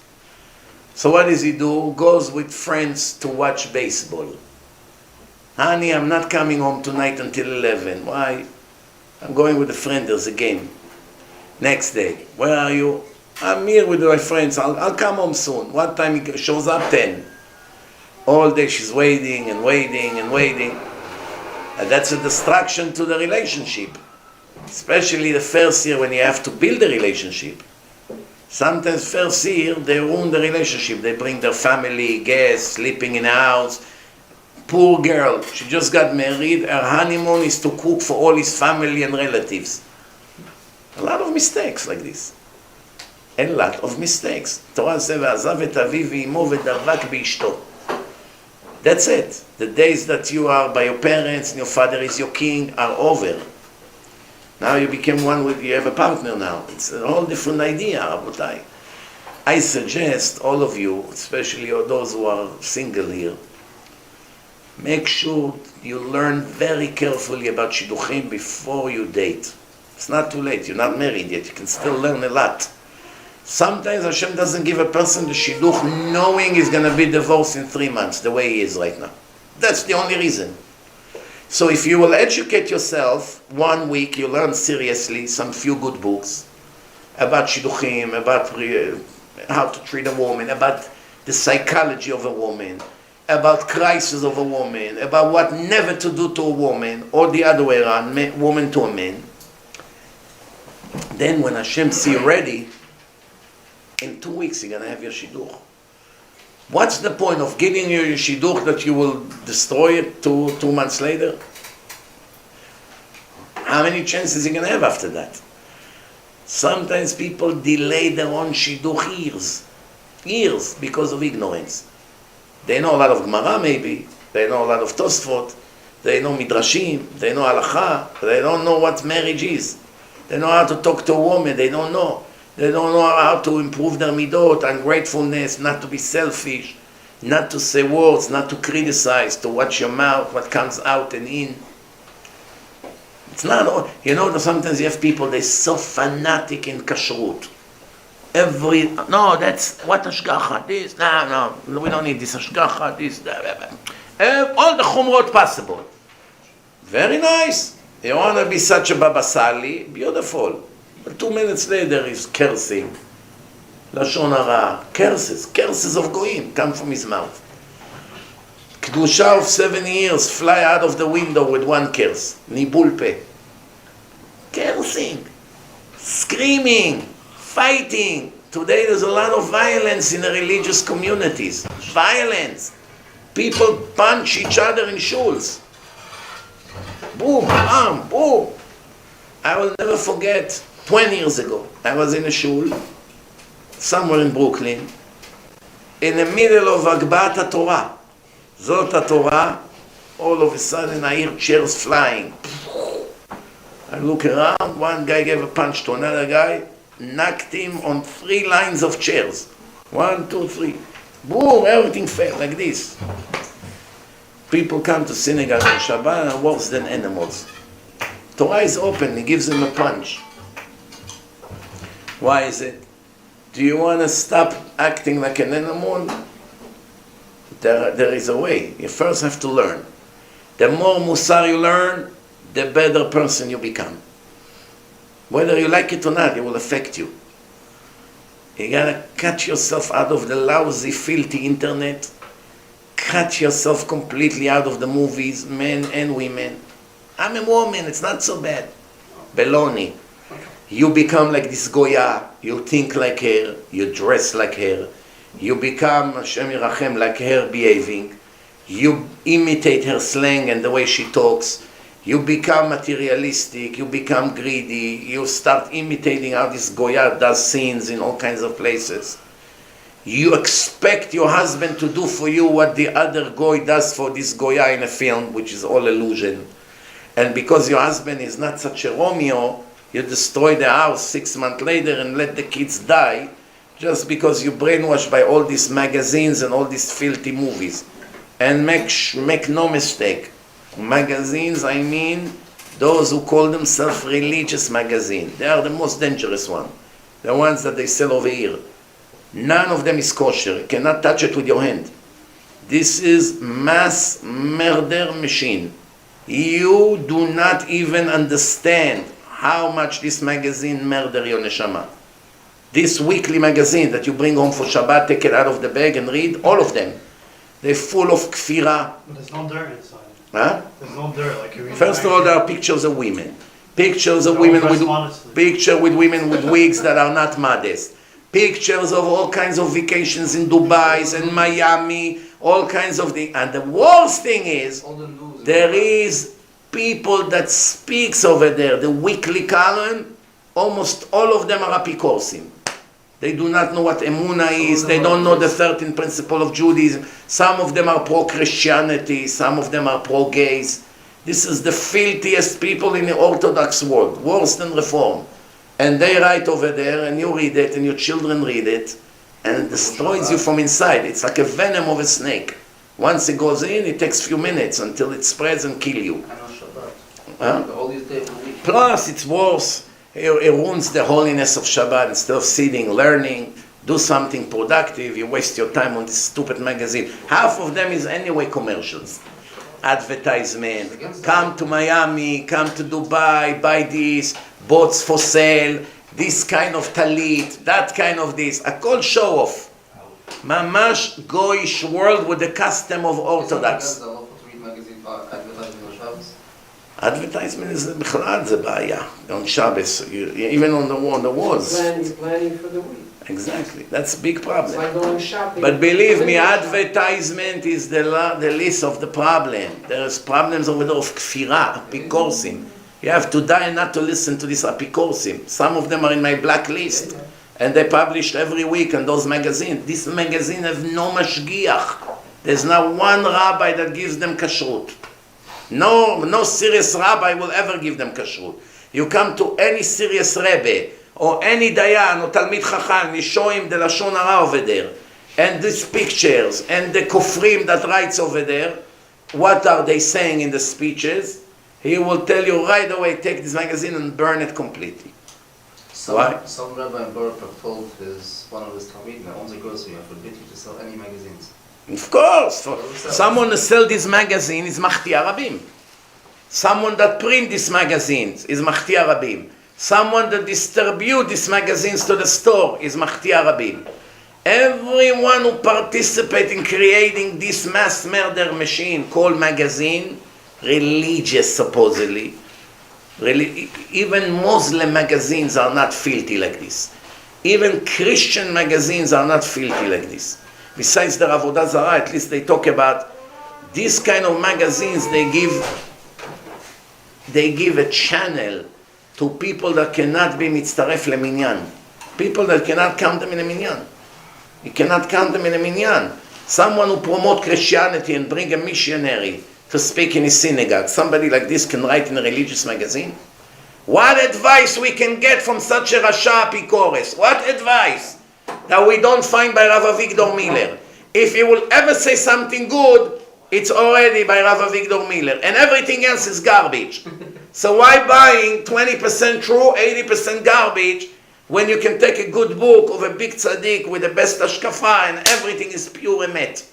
So what does he do? Goes with friends to watch baseball. Honey, I'm not coming home tonight until 11. Why? I'm going with a friend, there's a game. Next day, where are you? I'm here with my friends, I'll come home soon. What time he shows up? 10. All day she's waiting and waiting and waiting. And that's a distraction to the relationship. Especially the first year when you have to build a relationship. Sometimes first year they ruin the relationship. They bring their family, guests, sleeping in a house. Poor girl, she just got married. Her honeymoon is to cook for all his family and relatives. A lot of mistakes like this. A lot of mistakes. Torah says, "V'azav et aviv v'imo v'davak b'ishto." That's it. The days that you are by your parents and your father is your king are over. Now you became one with, you have a partner now. It's a whole different idea, Rabotai. I suggest all of you, especially those who are single here, make sure you learn very carefully about shidduchim before you date. It's not too late. You're not married yet. You can still learn a lot. Sometimes Hashem doesn't give a person the shidduch knowing he's going to be divorced in 3 months, the way he is right now. That's the only reason. So if you will educate yourself, 1 week you learn seriously some few good books about shidduchim, about how to treat a woman, about the psychology of a woman, about crisis of a woman, about what never to do to a woman, or the other way around, woman to a man. Then when Hashem see you ready, in 2 weeks you're going to have your shidduch. What's the point of giving you your shidduch that you will destroy it 2 months later? How many chances are you going to have after that? Sometimes people delay their own shidduch years because of ignorance. They know a lot of Gemara maybe, they know a lot of Tosfot, they know Midrashim, they know Halacha, they don't know what marriage is. They know how to talk to a woman, they don't know. They don't know how to improve their midot, ungratefulness, not to be selfish, not to say words, not to criticize, to watch your mouth, what comes out and in. It's not, sometimes you have people, they're so fanatic in kashrut. That's what hashgacha, this, no, we don't need this hashgacha, this, all the chumrot possible. Very nice. You want to be such a Baba Sali, beautiful. But 2 minutes later he's cursing. Lashon hara, curses of goyim come from his mouth. Kedusha of 7 years fly out of the window with one curse. Nibul peh. Cursing, screaming, fighting. Today there's a lot of violence in the religious communities. Violence. People punch each other in shuls. Boom, bam, boom. I will never forget, 20 years ago, I was in a shul, somewhere in Brooklyn, in the middle of Agbat Torah. Zot Torah, all of a sudden I hear chairs flying. I look around, one guy gave a punch to another guy, knocked him on 3 lines of chairs. 1, 2, 3. Boom, everything fell like this. People come to synagogue on Shabbat and are worse than animals. Torah is open, he gives them a punch. Why is it? Do you want to stop acting like an animal? There is a way. You first have to learn. The more Musar you learn, the better person you become. Whether you like it or not, it will affect you. You gotta cut yourself out of the lousy, filthy internet. Cut yourself completely out of the movies, men and women. I'm a woman, it's not so bad. Baloney. You become like this Goya, you think like her, you dress like her, you become, Hashem Yirachem, like her behaving, you imitate her slang and the way she talks, you become materialistic, you become greedy, you start imitating how this Goya does scenes in all kinds of places. You expect your husband to do for you what the other Goy does for this Goya in a film, which is all illusion. And because your husband is not such a Romeo, you destroy the house 6 months later and let the kids die just because you're brainwashed by all these magazines and all these filthy movies. And make no mistake, magazines, I mean those who call themselves religious magazine. They are the most dangerous one. The ones that they sell over here. None of them is kosher. You cannot touch it with your hand. This is mass murder machine. You do not even understand how much this magazine murder your neshama. This weekly magazine that you bring home for Shabbat, take it out of the bag and read, all of them. They're full of kfira. But there's no dirt inside. Huh? There's no dirt. Like you read First of all, there are pictures of women. Pictures of women with women with wigs that are not modest. Pictures of all kinds of vacations in Dubai and Miami, all kinds of things. And the worst thing is, there is people that speaks over there, the weekly column, almost all of them are apikorsim. They do not know what Emunah is, they don't know the 13th principle of Judaism. Some of them are pro-Christianity, some of them are pro-gays. This is the filthiest people in the Orthodox world, worse than Reform. And they write over there, and you read it, and your children read it, and it destroys you from inside. It's like a venom of a snake. Once it goes in, it takes a few minutes until it spreads and kills you. Huh? Plus, it's worse. It ruins the holiness of Shabbat. Instead of sitting, learning, do something productive, you waste your time on this stupid magazine. Half of them is anyway commercials. Advertisement, come to Miami, come to Dubai, buy this, boats for sale, this kind of talit, that kind of this, a call show off. Mamash goyish world with the custom of Orthodox. Advertisement is בכלל זה בעיה. On Shabbos, even on the walls. Planning for the week. Exactly, that's a big problem. It's like going shopping. But believe me, advertisement is the least of the problem. There's problems over there of kfira, apikorsim. You have to die not to listen to this apikorsim. Some of them are in my blacklist. And they published every week in those magazines. This magazine have no mashgiach. There's not one rabbi that gives them kashrut. No serious rabbi will ever give them kashrut. You come to any serious rebbe, or any dayan, or talmid chacham, you show him the lashon hara over there, and these pictures, and the kofrim that writes over there, what are they saying in the speeches? He will tell you right away, take this magazine and burn it completely. Why? Some rabbi in Barak told one of his talmidim that owns a grocery, I forbid you to sell any magazines. Of course. Someone who sells this magazine is Mahtia Rabim. Someone that print these magazines is Mahtia Rabim. Someone that distribute these magazines to the store is Mahtia Rabim. Everyone who participates in creating this mass murder machine called magazine, religious supposedly, even Muslim magazines are not filthy like this. Even Christian magazines are not filthy like this. Besides the Avodah Zarah, at least they talk about this kind of magazines. They give a channel to people that cannot be mitzaref leminyan. People that cannot count them in a minyan. You cannot count them in a minyan. Someone who promote Christianity and bring a missionary to speak in his synagogue, somebody like this can write in a religious magazine? What advice we can get from such a Rasha Apikores? What advice that we don't find by Rav Avigdor Miller? If he will ever say something good, it's already by Rav Avigdor Miller, and everything else is garbage. So why buying 20% true, 80% garbage, when you can take a good book of a big tzaddik with the best hashkafa and everything is pure emet?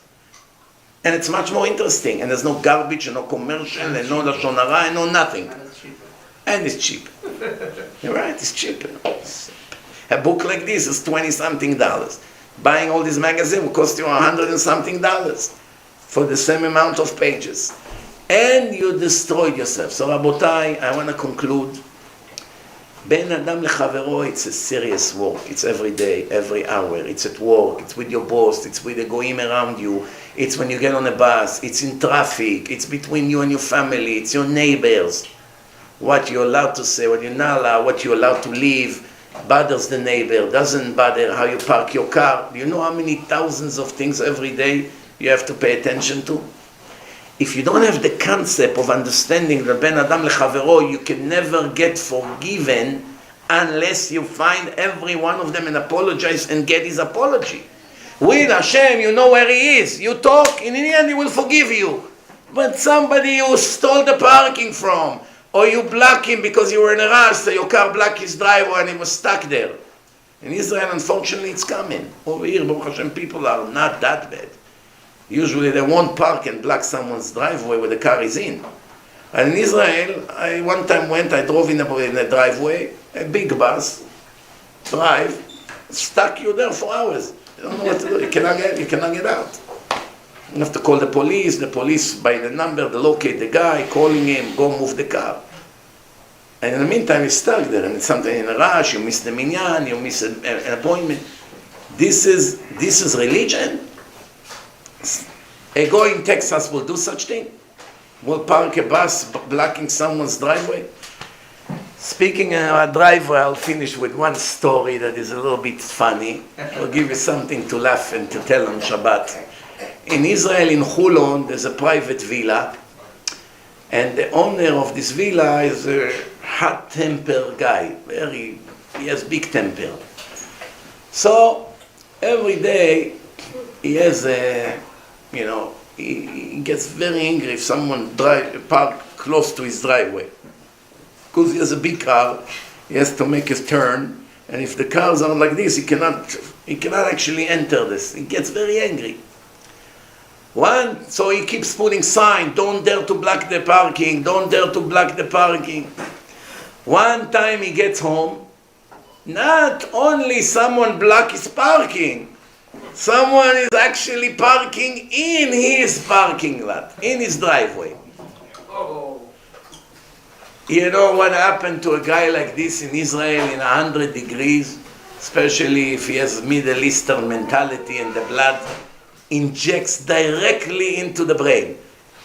And it's much more interesting. And there's no garbage and no commercial and no lashon hara and no nothing. And it's cheaper. And it's cheap. You're right, it's cheap. A book like this is $20-something. Buying all these magazines will cost you $100 and something for the same amount of pages. And you destroyed yourself. So Rabotai, I want to conclude. Ben Adam lechavero, it's a serious work. It's every day, every hour. It's at work, it's with your boss, it's with the goyim around you. It's when you get on a bus, it's in traffic, it's between you and your family, it's your neighbors. What you're allowed to say, what you're not allowed, what you're allowed to leave, bothers the neighbor, doesn't bother how you park your car. Do you know how many thousands of things every day you have to pay attention to? If you don't have the concept of understanding that Ben Adam lechavero, you can never get forgiven unless you find every one of them and apologize and get his apology. With Hashem, you know where he is. You talk, and in the end he will forgive you. But somebody you stole the parking from, or you block him because you were in a rush, so your car blocked his driveway and he was stuck there. In Israel, unfortunately, it's coming. Over here, Baruch Hashem, people are not that bad. Usually they won't park and block someone's driveway where the car is in. And in Israel, I one time I drove in a driveway, a big bus, stuck you there for hours. You don't know what to do, you cannot get out. You have to call the police by the number, they locate the guy, calling him, go move the car. And in the meantime, you're stuck there, and it's something in a rush, you miss the minyan, you miss an appointment. This is religion. A guy in Texas will do such thing? Will park a bus blocking someone's driveway? Speaking about driveway, I'll finish with one story that is a little bit funny. I'll give you something to laugh and to tell on Shabbat. In Israel, in HolyLand, there's a private villa, and the owner of this villa is a hot-tempered guy. He has big temper. So every day he has he gets very angry if someone park close to his driveway. Because he has a big car, he has to make his turn, and if the cars are like this, he cannot actually enter this. He gets very angry. So he keeps putting sign, don't dare to block the parking, don't dare to block the parking. One time he gets home, not only someone block his parking, someone is actually parking in his parking lot, in his driveway. Oh. You know what happened to a guy like this in Israel in 100 degrees, especially if he has Middle Eastern mentality and the blood injects directly into the brain.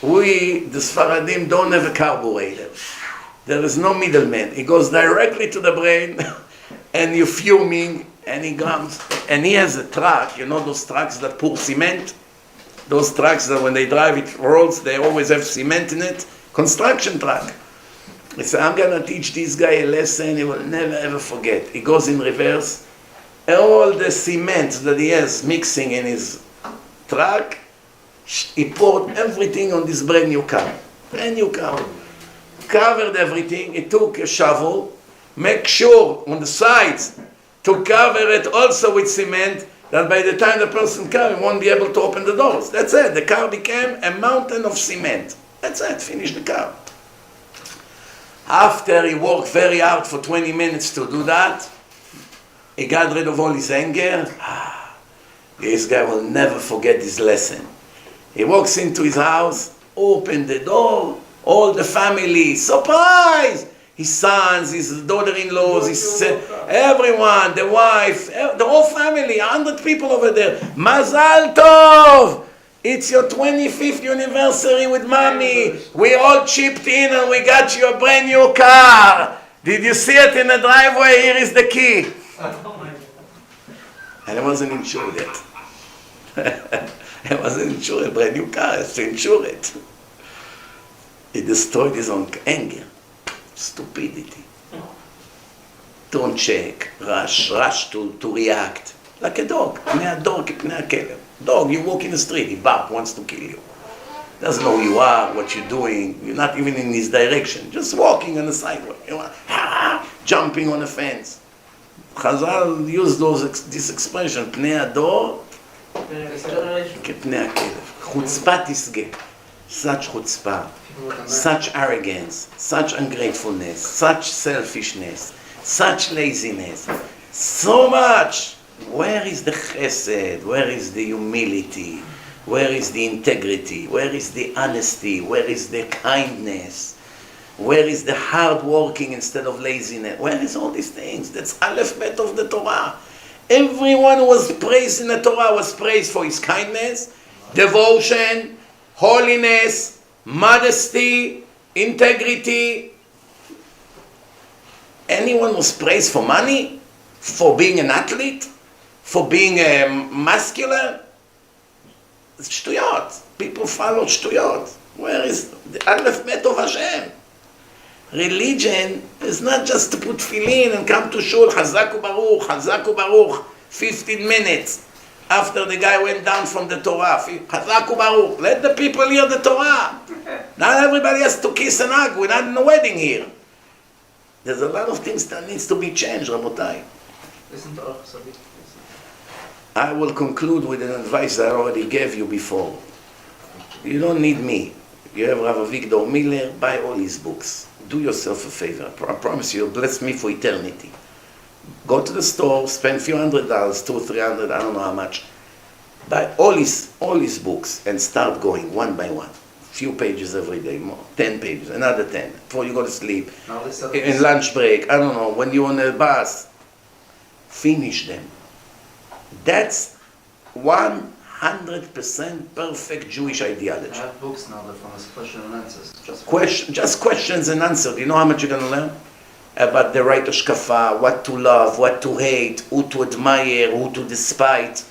We, the Sfaradim, don't have a carburetor. There is no middleman. It goes directly to the brain and you're fuming and he comes. And he has a truck, you know those trucks that pour cement? Those trucks that when they drive it rolls, they always have cement in it. Construction truck. He said, I'm going to teach this guy a lesson he will never ever forget. He goes in reverse. All the cement that he has mixing in his truck, he poured everything on this brand new car. Brand new car. Covered everything. He took a shovel, make sure on the sides to cover it also with cement, that by the time the person comes, he won't be able to open the doors. That's it. The car became a mountain of cement. That's it. Finish the car. After he worked very hard for 20 minutes to do that, he got rid of all his anger. This guy will never forget this lesson. He walks into his house, opened the door, all the family, surprise! His sons, his daughter-in-laws, everyone, the wife, the whole family, 100 people over there. Mazal Tov! It's your 25th anniversary with mommy. We all chipped in and we got you a brand new car. Did you see it in the driveway? Here is the key. And I wasn't insured yet. I wasn't insured, a brand new car, I have to insure it. He destroyed his own anger, stupidity. Don't check, rush to react. Like a dog, פני הדור כפני הכלב. Dog, you walk in the street, he barks, wants to kill you. Doesn't know who you are, what you're doing, you're not even in his direction. Just walking on the sidewalk, jumping on the fence. Chazal used this expression, פני הדור כפני הכלב. חוצפה תסגה. Such chutzpah, such arrogance, such ungratefulness, such selfishness, such laziness, so much. Where is the chesed? Where is the humility? Where is the integrity? Where is the honesty? Where is the kindness? Where is the hard working instead of laziness? Where is all these things? That's Aleph Bet of the Torah. Everyone who was praised in the Torah was praised for his kindness, devotion, holiness, modesty, integrity. Anyone was praised for money? For being an athlete? For being muscular? It's shtuyot. People follow shtuyot. Where is the Aleph Bet of Hashem? Religion is not just to put tefillin and come to shul, Chazak u'Baruch, 15 minutes. After the guy went down from the Torah, Chazak u'Baruch. Let the people hear the Torah. Not everybody has to kiss and hug. We're not in a wedding here. There's a lot of things that needs to be changed, Rabotai. Listen to Arch Sabit. I will conclude with an advice I already gave you before. You don't need me. You have Rav Victor Miller, buy all his books. Do yourself a favor. I promise you, bless me for eternity. Go to the store, spend a few $100, $200, $300, I don't know how much. Buy all his books and start going one by one. Few pages every day, more, 10 pages, another 10, before you go to sleep, in lunch break, I don't know, when you're on the bus. Finish them. That's 100% perfect Jewish ideology. I have books now that from his question and answers. Just questions and answers. You know how much you're going to learn? About the right hashkafa, what to love, what to hate, who to admire, who to despise.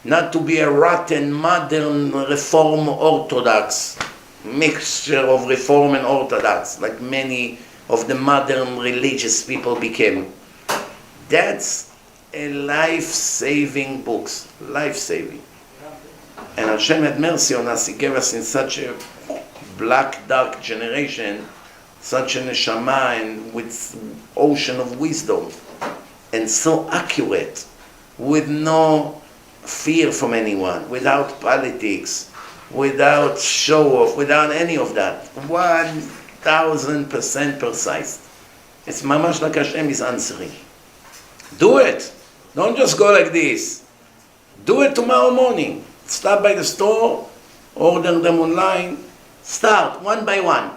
Not to be a rotten, modern, reform orthodox, mixture of reform and orthodox, like many of the modern religious people became. That's a life-saving books, life-saving. And Hashem had mercy on us. He gave us in such a black, dark generation, such a neshama and with ocean of wisdom, and so accurate, with no fear from anyone, without politics, without show-off, without any of that. 1000% precise. It's mamash like Hashem is answering. Do it. Don't just go like this. Do it tomorrow morning. Stop by the store, order them online. Start one by one.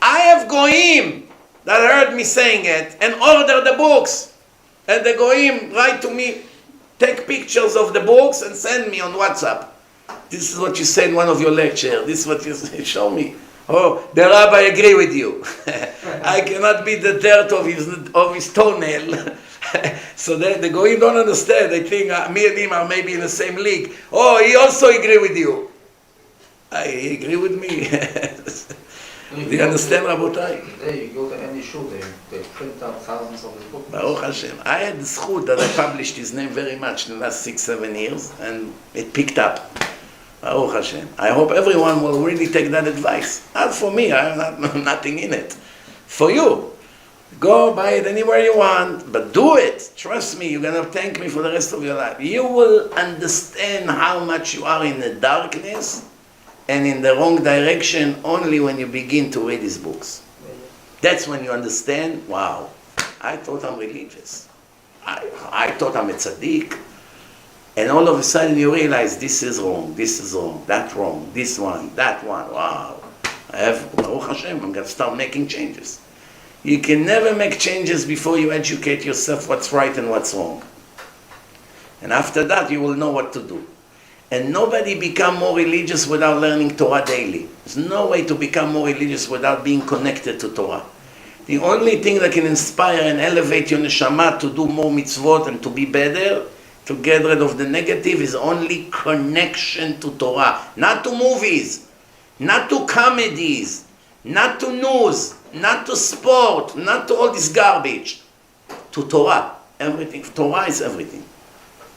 I have goyim that heard me saying it and order the books. And the goyim write to me, take pictures of the books and send me on WhatsApp. This is what you said in one of your lectures. This is what you said. Show me. Oh, the rabbi agree with you. I cannot be the dirt of his toenail. So the goyim don't understand. They think me and him are maybe in the same league. Oh, he also agree with you. He agree with me. Do you understand, Rabotai? Today you go to any shul, they print out thousands of his books. Baruch Hashem. I had the zchut that I published his name very much in the last 6-7 years, and it picked up. Baruch Hashem. I hope everyone will really take that advice. Not for me, I have nothing in it. For you. Go buy it anywhere you want, but do it. Trust me, you're going to thank me for the rest of your life. You will understand how much you are in the darkness and in the wrong direction only when you begin to read his books. That's when you understand, wow, I thought I'm religious. I thought I'm a tzaddik. And all of a sudden you realize this is wrong, that wrong, this one, that one, wow. I have, Baruch Hashem, I'm going to start making changes. You can never make changes before you educate yourself what's right and what's wrong. And after that you will know what to do. And nobody become more religious without learning Torah daily. There's no way to become more religious without being connected to Torah. The only thing that can inspire and elevate your neshama to do more mitzvot and to be better, to get rid of the negative, is only connection to Torah. Not to movies, not to comedies, not to news, not to sport, not to all this garbage. To Torah. Everything. Torah is everything.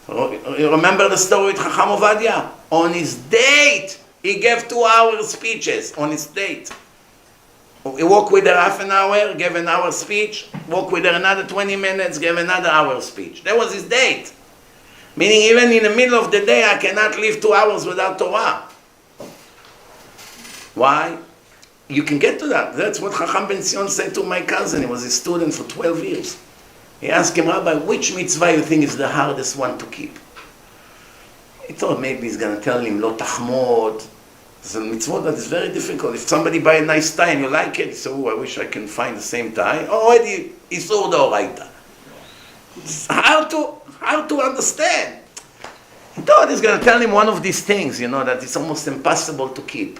You remember the story with Chacham Ovadia? On his date, he gave 2-hour speeches. On his date. He walked with her half an hour, gave an hour speech. Walked with her another 20 minutes, gave another hour speech. That was his date. Meaning even in the middle of the day, I cannot live 2 hours without Torah. Why? You can get to that. That's what Chacham Ben Zion said to my cousin. He was a student for 12 years. He asked him, Rabbi, which mitzvah you think is the hardest one to keep? He thought maybe he's going to tell him, Lo Tachmod. It's a mitzvah that is very difficult. If somebody buy a nice tie and you like it, so I wish I can find the same tie. Already, Isur D'Oraita. How to understand? He thought he's going to tell him one of these things, that it's almost impossible to keep.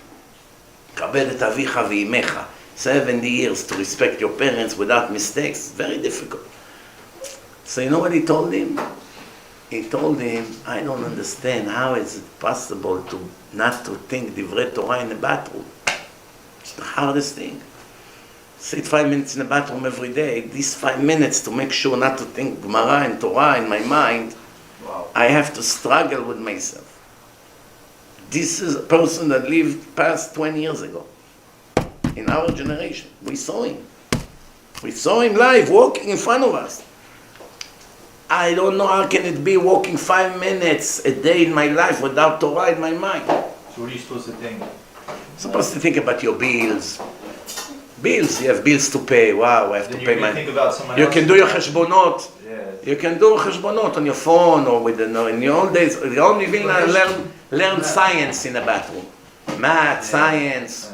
70 years to respect your parents without mistakes. Very difficult. So you know what he told him? He told him, I don't understand how is it possible not to think Divrei Torah in the bathroom. It's the hardest thing. Sit 5 minutes in the bathroom every day. These 5 minutes to make sure not to think Gemara and Torah in my mind, Wow. I have to struggle with myself. This is a person that lived past 20 years ago. In our generation. We saw him. We saw him live, walking in front of us. I don't know how can it be walking 5 minutes a day in my life without Torah in my mind. So what are you supposed to think? Supposed to think about your bills. Bills, you have bills to pay. Wow, I have Then to you're pay gonna my... think about someone You else. can do your cheshbonot. Yeah. You can do cheshbonot on your phone or with in your old days. The only thing learn science in the bathroom. Math, science,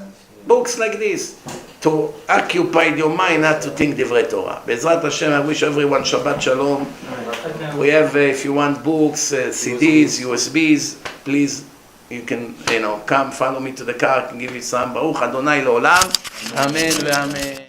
books like this. To occupy your mind, not to think Divrei Torah. Be'ezrat Hashem, I wish everyone Shabbat Shalom. We have, if you want books, CDs, USBs, please, you can, come follow me to the car, I can give you some. Baruch Adonai Le'olam. Amen ve'amen.